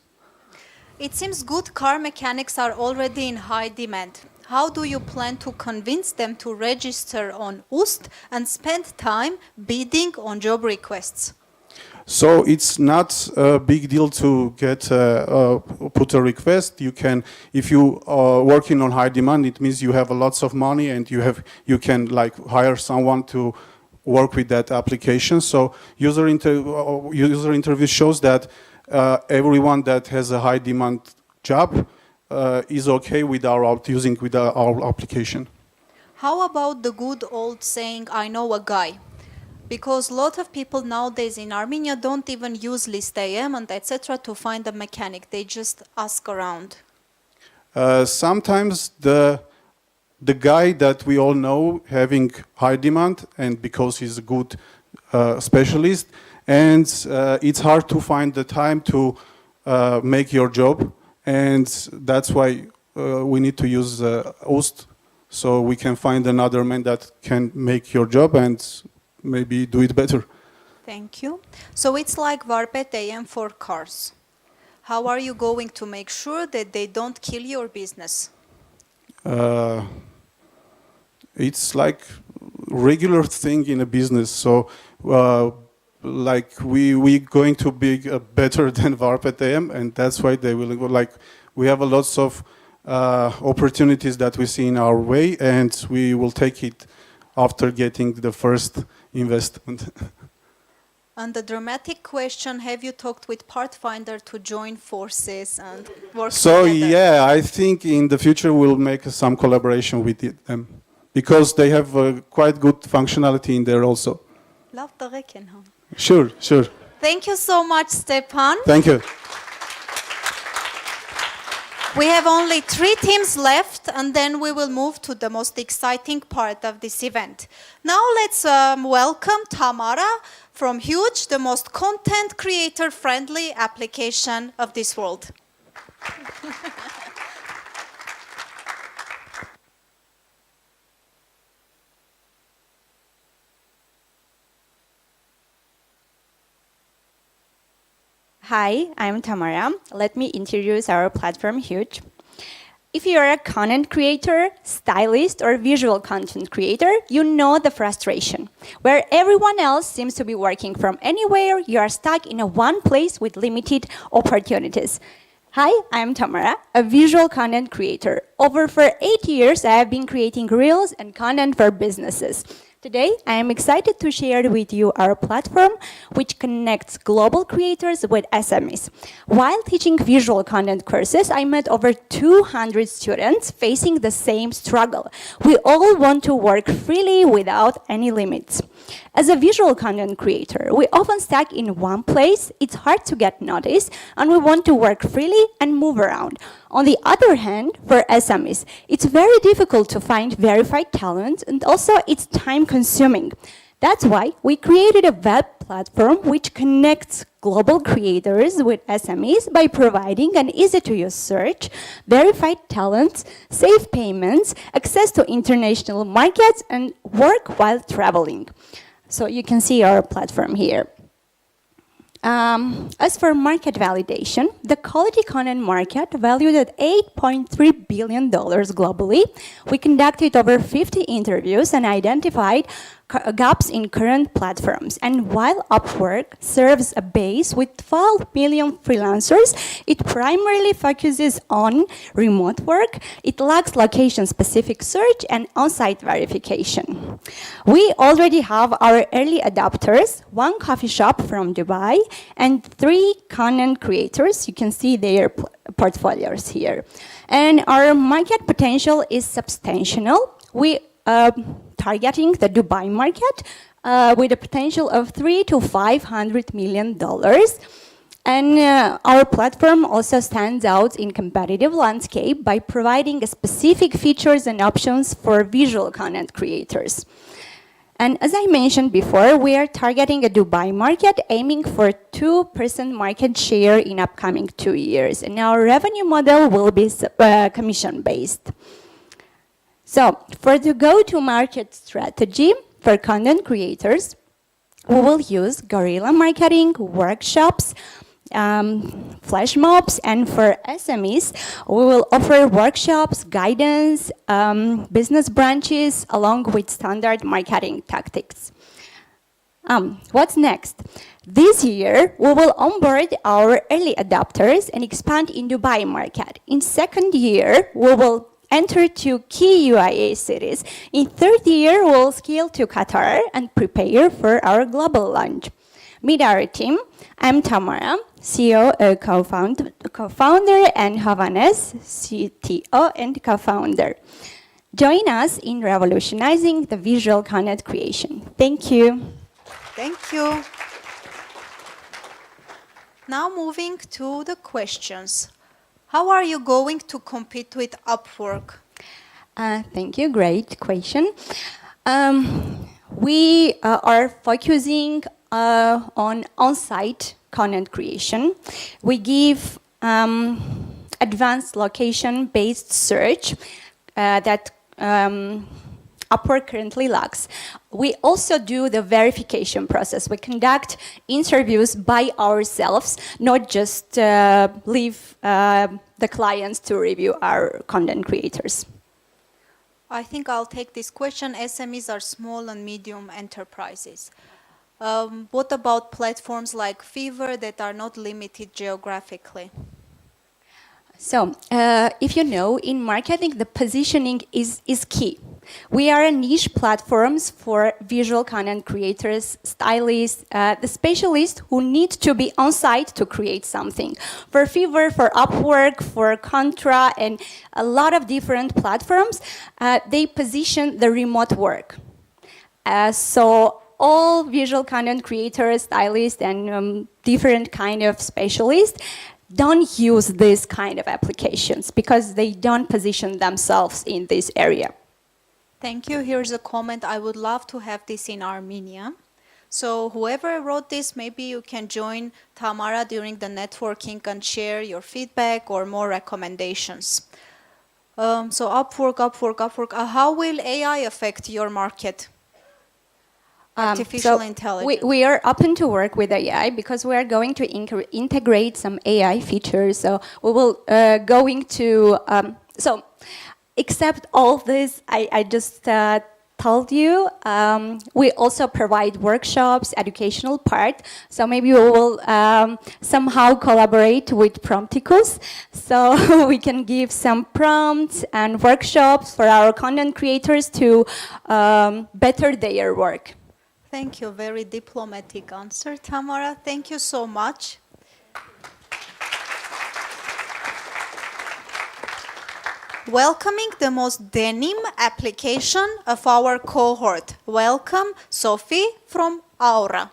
It seems good car mechanics are already in high demand. How do you plan to convince them to register on UST and spend time bidding on job requests? So it's not a big deal to get put a request. You can, if you are working on high demand, it means you have lots of money and you can like hire someone to work with that application. So user interview shows that everyone that has a high demand job is okay with using our application. How about the good old saying, I know a guy? Because a lot of people nowadays in Armenia don't even use list AM and etc. to find a mechanic. They just ask around. Sometimes the guy that we all know having high demand, and because he's a good specialist, and it's hard to find the time to make your job, and that's why we need to use OST, so we can find another man that can make your job and maybe do it better. Thank you. So it's like Varpet AM for cars. How are you going to make sure that they don't kill your business? It's like regular thing in a business. So, like we going to be better than Varpet AM, and that's why they will go. Like we have a lots of opportunities that we see in our way, and we will take it after getting the first investment. And the dramatic question: have you talked with Partfinder to join forces and work So together? yeah, I think in the future we'll make some collaboration with them because they have quite good functionality in there also. Love the reckon, huh? Sure, sure. Thank you so much, Stepan. Thank you. We have only 3 teams left, and then we will move to the most exciting part of this event. Now let's welcome Tamara from Huge, the most content creator-friendly application of this world. Hi, I'm Tamara. Let me introduce our platform, Huge. If you're a content creator, stylist, or visual content creator, you know the frustration. Where everyone else seems to be working from anywhere, you are stuck in one place with limited opportunities. Hi, I'm Tamara, a visual content creator. For 8 years, I have been creating reels and content for businesses. Today, I am excited to share with you our platform, which connects global creators with SMEs. While teaching visual content courses, I met over 200 students facing the same struggle. We all want to work freely without any limits. As a visual content creator, we often stuck in one place, it's hard to get noticed, and we want to work freely and move around. On the other hand, for SMEs, it's very difficult to find verified talent, and also it's time-consuming. That's why we created a web platform which connects global creators with SMEs by providing an easy-to-use search, verified talents, safe payments, access to international markets, and work while traveling. So you can see our platform here. As for market validation, the quality content market valued at $8.3 billion globally. We conducted over 50 interviews and identified gaps in current platforms. And while Upwork serves a base with 12 million freelancers, it primarily focuses on remote work. It lacks location-specific search and on-site verification. We already have our early adopters, 1 coffee shop from Dubai, and 3 content creators. You can see their portfolios here. And our market potential is substantial. We targeting the Dubai market with a potential of $300 to $500 million. And our platform also stands out in competitive landscape by providing specific features and options for visual content creators. And as I mentioned before, we are targeting a Dubai market, aiming for 2% market share in upcoming 2 years. And our revenue model will be commission-based. So, for the go-to-market strategy for content creators, we will use guerrilla marketing, workshops, flash mobs, and for SMEs, we will offer workshops, guidance, business branches, along with standard marketing tactics. What's next? This year, we will onboard our early adopters and expand in Dubai market. In second year, we will enter to key UAE cities. In third year, we'll scale to Qatar and prepare for our global launch. Meet our team. I'm Tamara, CEO, co-founder, and Havanes, CTO and co-founder. Join us in revolutionizing the visual content creation. Thank you. Thank you. Now moving to the questions. How are you going to compete with Upwork? Thank you. Great question. We are focusing on on-site content creation. We give advanced location-based search that Upwork currently lacks. We also do the verification process. We conduct interviews by ourselves, not just leave the clients to review our content creators. I think I'll take this question. SMEs are small and medium enterprises. What about platforms like Fiverr that are not limited geographically? So, if you know, in marketing, the positioning is key. We are a niche platforms for visual content creators, stylists, the specialists who need to be on site to create something. For Fiverr, for Upwork, for Contra, and a lot of different platforms, they position the remote work. So all visual content creators, stylists, and different kind of specialists don't use this kind of applications because they don't position themselves in this area. Thank you. Here's a comment. I would love to have this in Armenia. So whoever wrote this, maybe you can join Tamara during the networking and share your feedback or more recommendations. So Upwork. How will AI affect your market? Artificial intelligence. We are open to work with AI because we are going to integrate some AI features. So we will except all this, I just told you, we also provide workshops, educational part. So maybe we will somehow collaborate with Prompticus. So we can give some prompts and workshops for our content creators to better their work. Thank you. Very diplomatic answer, Tamara. Thank you so much. Welcoming the most denim application of our cohort. Welcome, Sophie from Aura.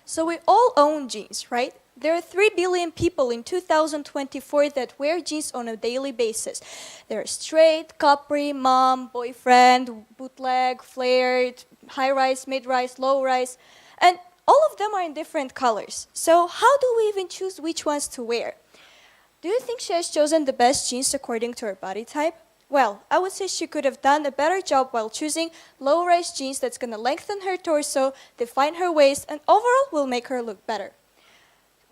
So we all own jeans, right? There are 3 billion people in 2024 that wear jeans on a daily basis. They're straight, capri, mom, boyfriend, bootleg, flared, high-rise, mid-rise, low-rise, and all of them are in different colors. So how do we even choose which ones to wear? Do you think she has chosen the best jeans according to her body type? Well, I would say she could have done a better job while choosing low-rise jeans that's going to lengthen her torso, define her waist, and overall will make her look better.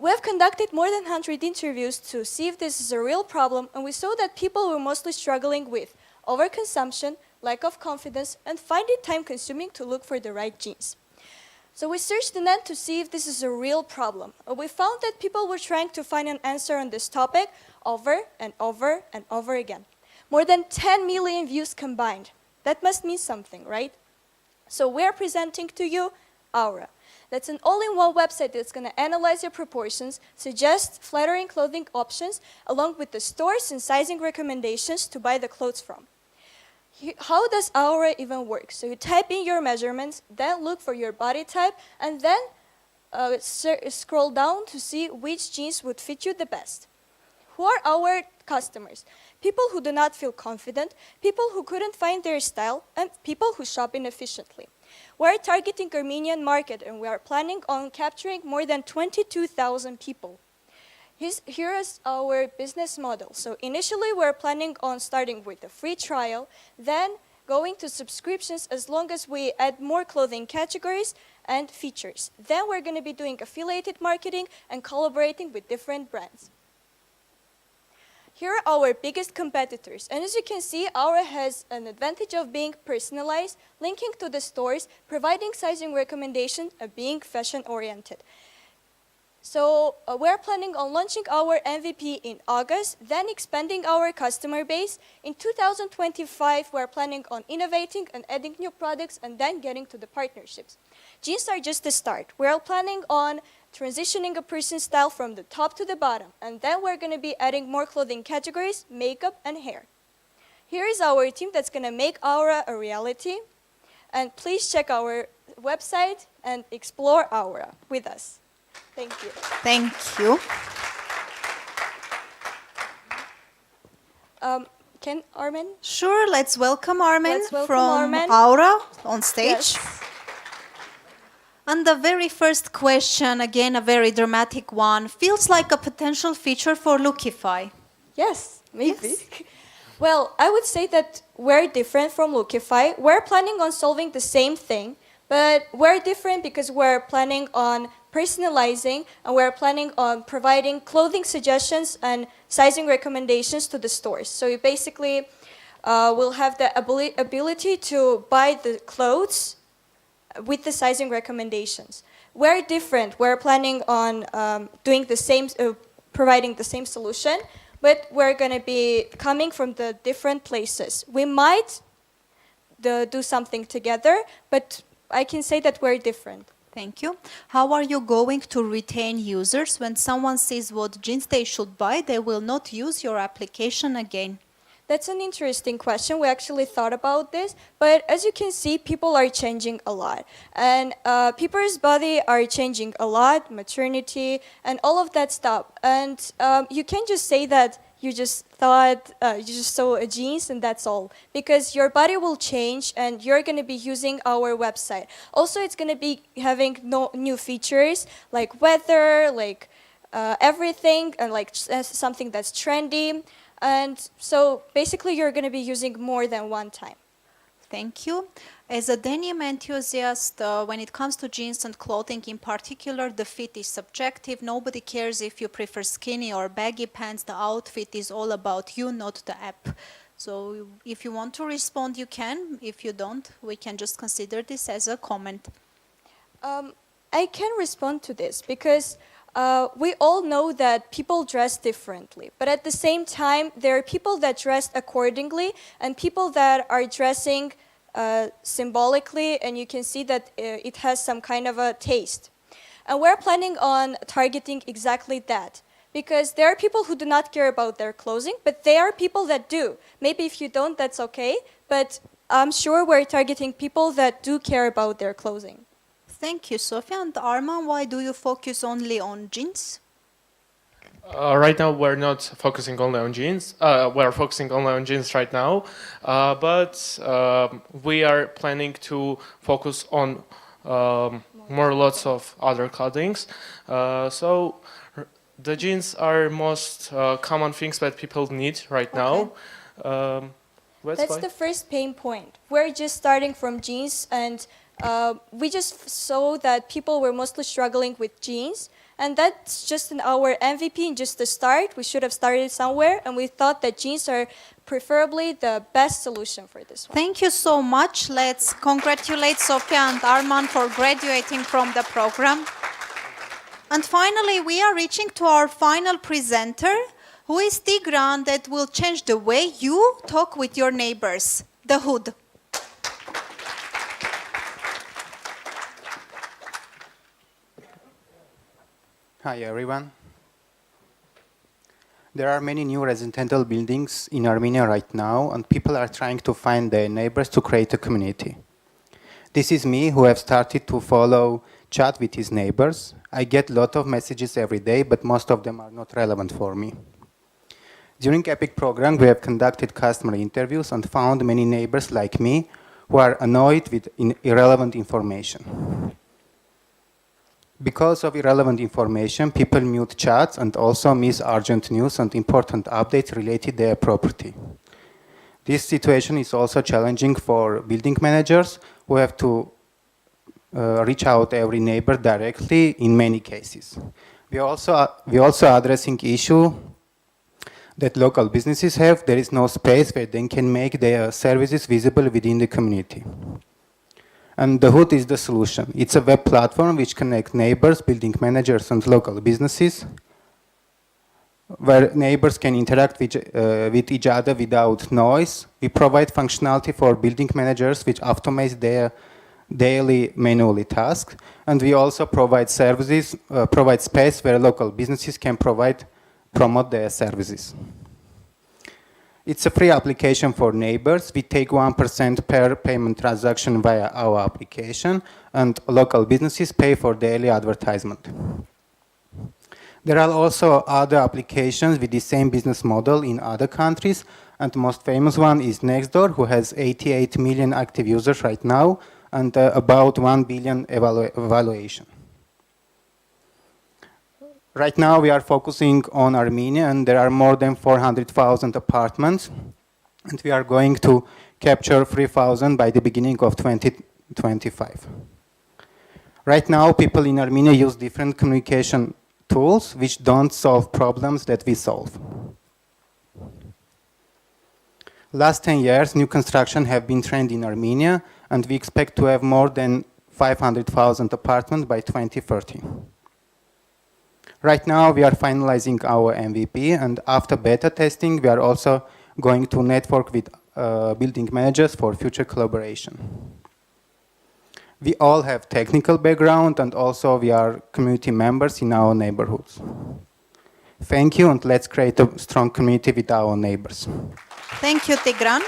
We have conducted more than 100 interviews to see if this is a real problem, and we saw that people were mostly struggling with overconsumption, lack of confidence, and finding time-consuming to look for the right jeans. So we searched the net to see if this is a real problem. And we found that people were trying to find an answer on this topic over and over and over again. More than 10 million views combined. That must mean something, right? So we're presenting to you Aura. That's an all-in-one website that's going to analyze your proportions, suggest flattering clothing options, along with the stores and sizing recommendations to buy the clothes from. How does Aura even work? So you type in your measurements, then look for your body type, and then scroll down to see which jeans would fit you the best. Who are our customers? People who do not feel confident, people who couldn't find their style, and people who shop inefficiently. We are targeting Armenian market, and we are planning on capturing more than 22,000 people. Here is our business model. So initially, we're planning on starting with a free trial, then going to subscriptions as long as we add more clothing categories and features. Then we're going to be doing affiliated marketing and collaborating with different brands. Here are our biggest competitors. And as you can see, Aura has an advantage of being personalized, linking to the stores, providing sizing recommendations, and being fashion-oriented. So we're planning on launching our MVP in August, then expanding our customer base. In 2025, we're planning on innovating and adding new products and then getting to the partnerships. Jeans are just the start. We're planning on transitioning a person's style from the top to the bottom. And then we're going to be adding more clothing categories, makeup, and hair. Here is our team that's going to make Aura a reality. And please check our website and explore Aura with us. Thank you. Thank you. Can Armin? Sure, let's welcome Armin Let's welcome from Armin. Aura on stage. Yes. And the very first question, again a very dramatic one, feels like a potential feature for Lookify. Yes, maybe. Yes. Well, I would say that we're different from Lookify. We're planning on solving the same thing, but we're different because we're planning on personalizing and we're planning on providing clothing suggestions and sizing recommendations to the stores. So you basically will have the ability to buy the clothes with the sizing recommendations. We're different. We're planning on doing the same, providing the same solution, but we're going to be coming from the different places. We might do something together, but I can say that we're different. Thank you. How are you going to retain users when someone sees what jeans they should buy, they will not use your application again? That's an interesting question. We actually thought about this, but as you can see, people are changing a lot. And people's body are changing a lot, maternity, and all of that stuff. And you can't just say that you just thought, you just saw a jeans and that's all. Because your body will change and you're going to be using our website. Also, it's going to be having new features like weather, like everything, and like something that's trendy. And so basically you're going to be using more than one time. Thank you. As a denim enthusiast, when it comes to jeans and clothing in particular, the fit is subjective. Nobody cares if you prefer skinny or baggy pants. The outfit is all about you, not the app. So if you want to respond, you can. If you don't, we can just consider this as a comment. I can respond to this because we all know that people dress differently, but at the same time, there are people that dress accordingly and people that are dressing symbolically, and you can see that it has some kind of a taste. And we're planning on targeting exactly that, because there are people who do not care about their clothing, but there are people that do. Maybe if you don't, that's okay, but I'm sure we're targeting people that do care about their clothing. Thank you, Sofia. And Arman, why do you focus only on jeans? Right now, we're not focusing only on jeans. We're focusing only on jeans right now, but we are planning to focus on lots of other clothings. So the jeans are most common things that people need right now. That's the first pain point. We're just starting from jeans, and we just saw that people were mostly struggling with jeans, and that's just our MVP and just the start. We should have started somewhere, and we thought that jeans are preferably the best solution for this one. Thank you so much. Let's congratulate Sofia and Arman for graduating from the program. And finally, we are reaching to our final presenter, who is Tigran, that will change the way you talk with your neighbors, the hood. Hi everyone. There are many new residential buildings in Armenia right now, and people are trying to find their neighbors to create a community. This is me, who have started to follow chat with his neighbors. I get a lot of messages every day, but most of them are not relevant for me. During EPIC program, we have conducted customer interviews and found many neighbors like me who are annoyed with irrelevant information. Because of irrelevant information, people mute chats and also miss urgent news and important updates related to their property. This situation is also challenging for building managers who have to reach out every neighbor directly in many cases. We are also addressing issue that local businesses have. There is no space where they can make their services visible within the community. And the Hood is the solution. It's a web platform which connects neighbors, building managers, and local businesses, where neighbors can interact with each other without noise. We provide functionality for building managers which automates their daily manually tasks. And we also provide services, provide space where local businesses can promote their services. It's a free application for neighbors. We take 1% per payment transaction via our application, and local businesses pay for daily advertisement. There are also other applications with the same business model in other countries, and the most famous one is Nextdoor, who has 88 million active users right now, and about 1 billion evaluation. Right now, we are focusing on Armenia, and there are more than 400,000 apartments, and we are going to capture 3,000 by the beginning of 2025. Right now, people in Armenia use different communication tools which don't solve problems that we solve. Last 10 years, new construction have been trend in Armenia, and we expect to have more than 500,000 apartments by 2030. Right now, we are finalizing our MVP, and after beta testing, we are also going to network with building managers for future collaboration. We all have technical background, and also we are community members in our neighborhoods. Thank you, and let's create a strong community with our neighbors. Thank you, Tigran.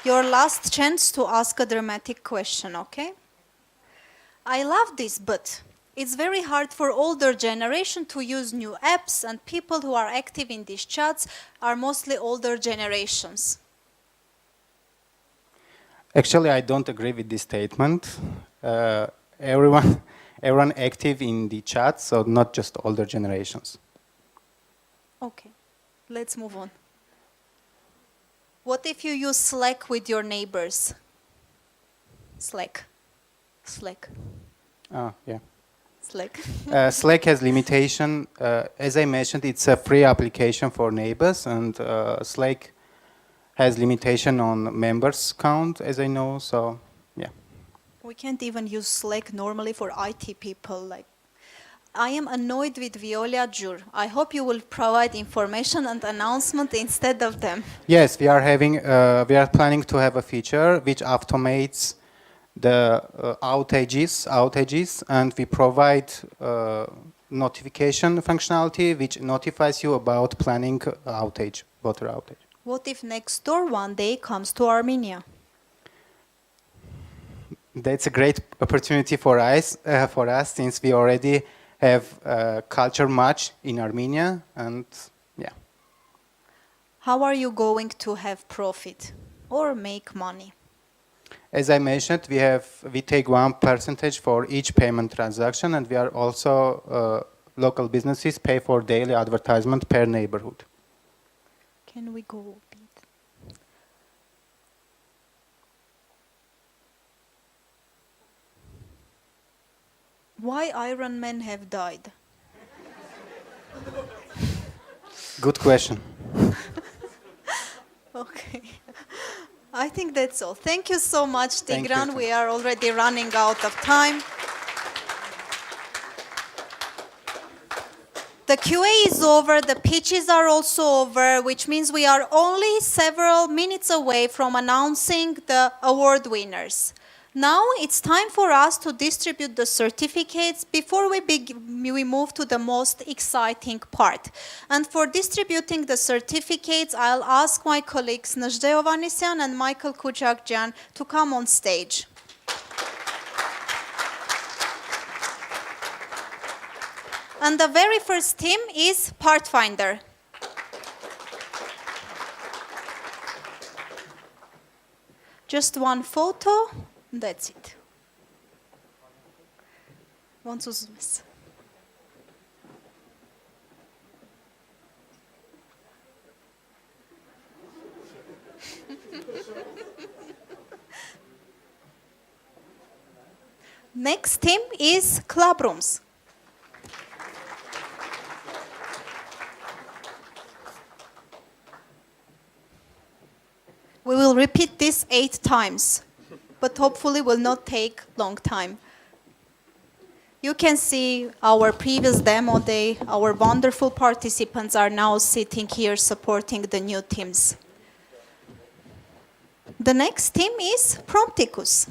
Your last chance to ask a dramatic question, okay? I love this, but it's very hard for older generation to use new apps, and people who are active in these chats are mostly older generations. Actually, I don't agree with this statement. Everyone active in the chat, so not just older generations. Okay, let's move on. What if you use Slack with your neighbors? Slack. Oh, yeah. Slack. Slack has limitation. As I mentioned, it's a free application for neighbors, and Slack has limitation on members count, as I know, so yeah. We can't even use Slack normally for IT people. Like, I am annoyed with Viola Jur. I hope you will provide information and announcement instead of them. Yes, we are planning to have a feature which automates the outages, and we provide notification functionality which notifies you about planning outage, water outage. What if Nextdoor one day comes to Armenia? That's a great opportunity for us since we already have a culture match in Armenia, and yeah. How are you going to have profit or make money? As I mentioned, we take 1% for each payment transaction, and we are also local businesses pay for daily advertisement per neighborhood. Can we go a bit? Why Iron Men have died? Good question. Okay. I think that's all. Thank you so much, Thank Tigran. you. We are already running out of time. The QA is over, the pitches are also over, which means we are only several minutes away from announcing the award winners. Now it's time for us to distribute the certificates before we move to the most exciting part. And for distributing the certificates, I'll ask my colleagues Najde Ovanesyan and Michael Kujakjan to come on stage. And the very first team is Partfinder. Just one photo, that's it. Want to zoom this? Next team is Clubrooms. We will repeat this 8 times, but hopefully will not take long time. You can see our previous demo day. Our wonderful participants are now sitting here supporting the new teams. The next team is Prompticus.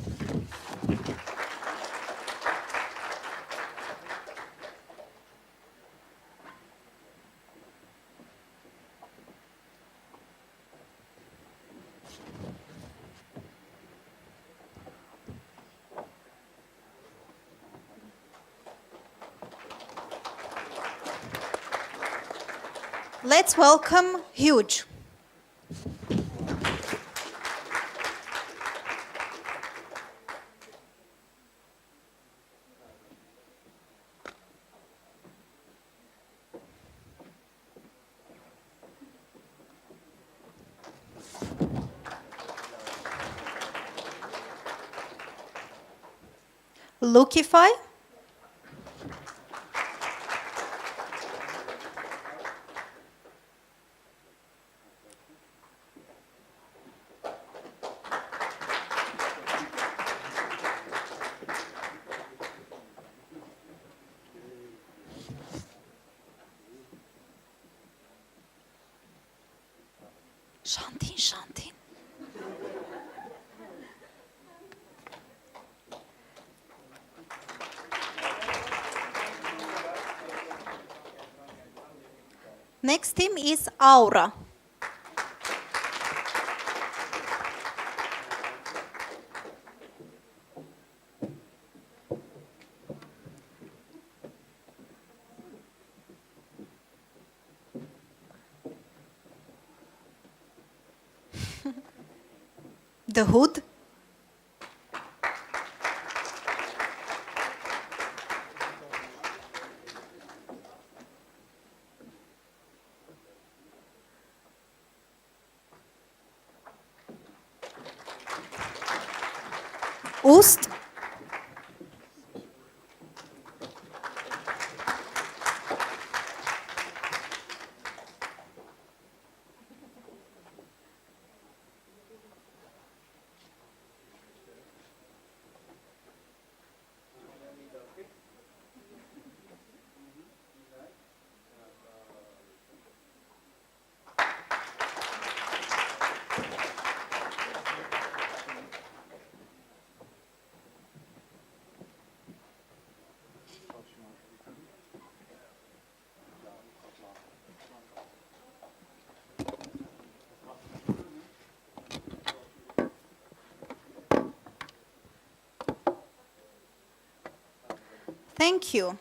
Let's welcome Huge. Lookify. Shantin. Next team is Aura. The Hood. Oost. Thank you.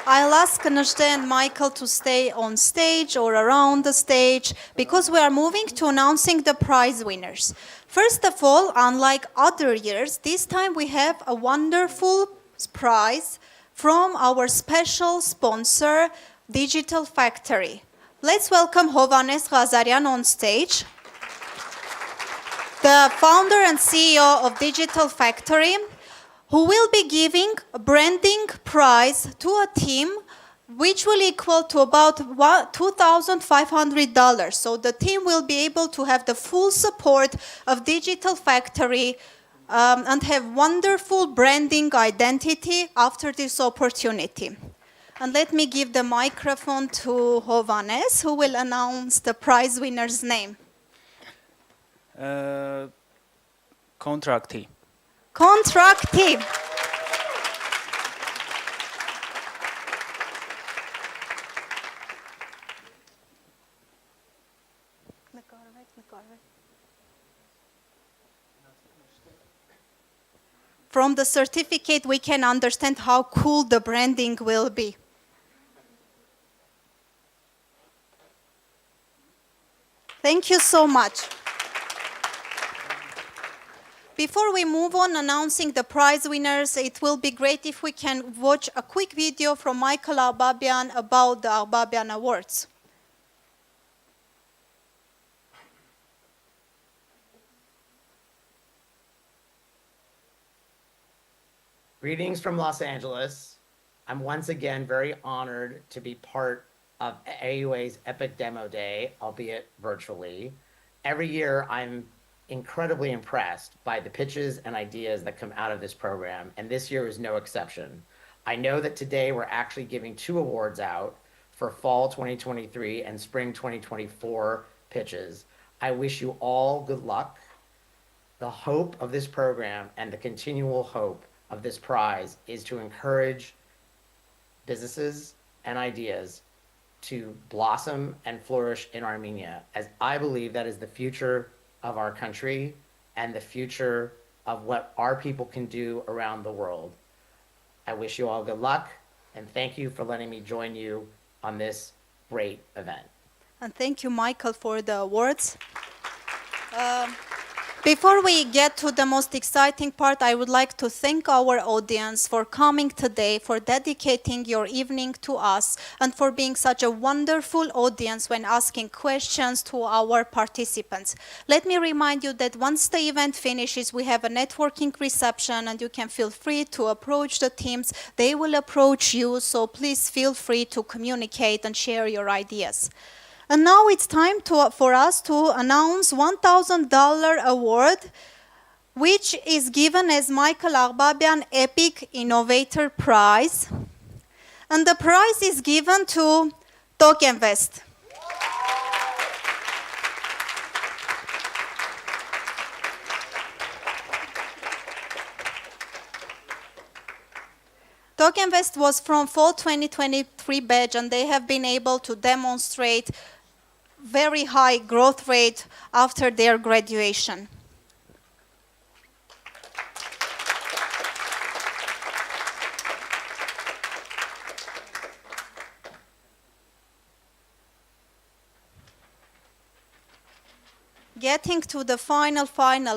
I'll ask Najde and Michael to stay on stage or around the stage because we are moving to announcing the prize winners. First of all, unlike other years, this time we have a wonderful prize from our special sponsor, Digital Factory. Let's welcome Hovannes Ghazarian on stage, the founder and CEO of Digital Factory, who will be giving a branding prize to a team which will equal to about $2,500. So the team will be able to have the full support of Digital Factory and have wonderful branding identity after this opportunity. And let me give the microphone to Hovannes, who will announce the prize winner's name. Contractee. Contractee. From the certificate, we can understand how cool the branding will be. Thank you so much. Before we move on announcing the prize winners, it will be great if we can watch a quick video from Michael Arbabian about the Arbabian Awards. Greetings from Los Angeles. I'm once again very honored to be part of AUA's Epic Demo Day, albeit virtually. Every year, I'm incredibly impressed by the pitches and ideas that come out of this program, and this year is no exception. I know that today we're actually giving 2 awards out for fall 2023 and spring 2024 pitches. I wish you all good luck. The hope of this program and the continual hope of this prize is to encourage businesses and ideas to blossom and flourish in Armenia, as I believe that is the future of our country and the future of what our people can do around the world. I wish you all good luck, and thank you for letting me join you on this great event. And thank you, Michael, for the words. Before we get to the most exciting part, I would like to thank our audience for coming today, for dedicating your evening to us, and for being such a wonderful audience when asking questions to our participants. Let me remind you that once the event finishes, we have a networking reception, and you can feel free to approach the teams. They will approach you, so please feel free to communicate and share your ideas. And now it's time for us to announce $1,000 award, which is given as Michael Arbabian Epic Innovator Prize. And the prize is given to Tokenvest. Tokenvest was from fall 2023 batch, and they have been able to demonstrate very high growth rate after their graduation. Getting to the final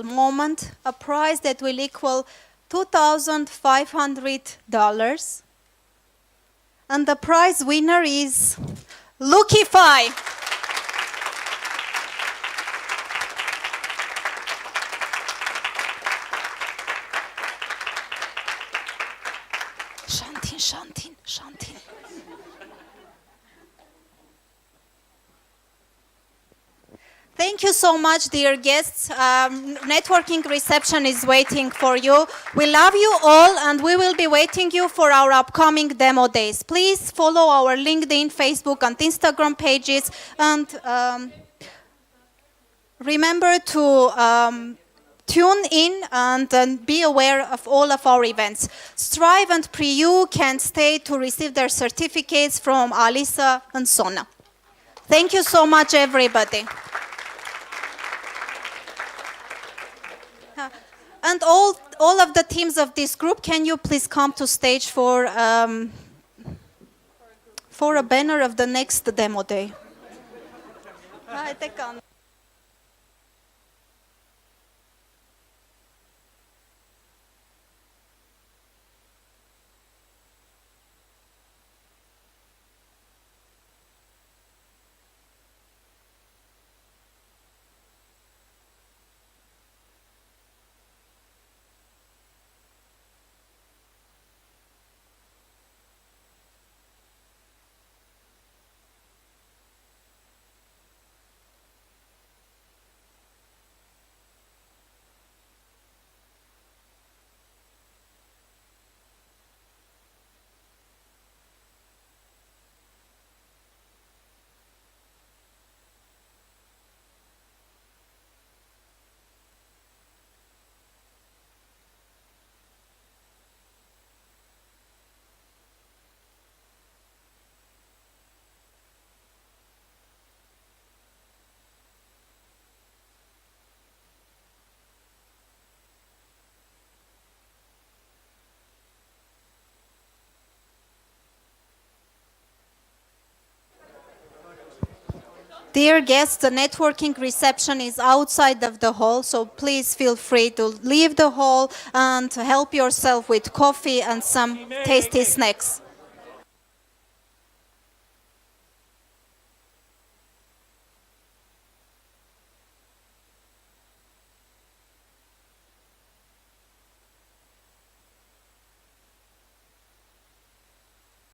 moment, a prize that will equal $2,500. And the prize winner is Lookify. Shantin. Thank you so much, dear guests. Networking reception is waiting for you. We love you all, and we will be waiting you for our upcoming demo days. Please follow our LinkedIn, Facebook, and Instagram pages, and remember to tune in and be aware of all of our events. Strive and Priyu can stay to receive their certificates from Alisa and Sona. Thank you so much, everybody. And all of the teams of this group, can you please come to stage for a banner of the next demo day? Dear guests, the networking reception is outside of the hall, so please feel free to leave the hall and help yourself with coffee and some tasty snacks.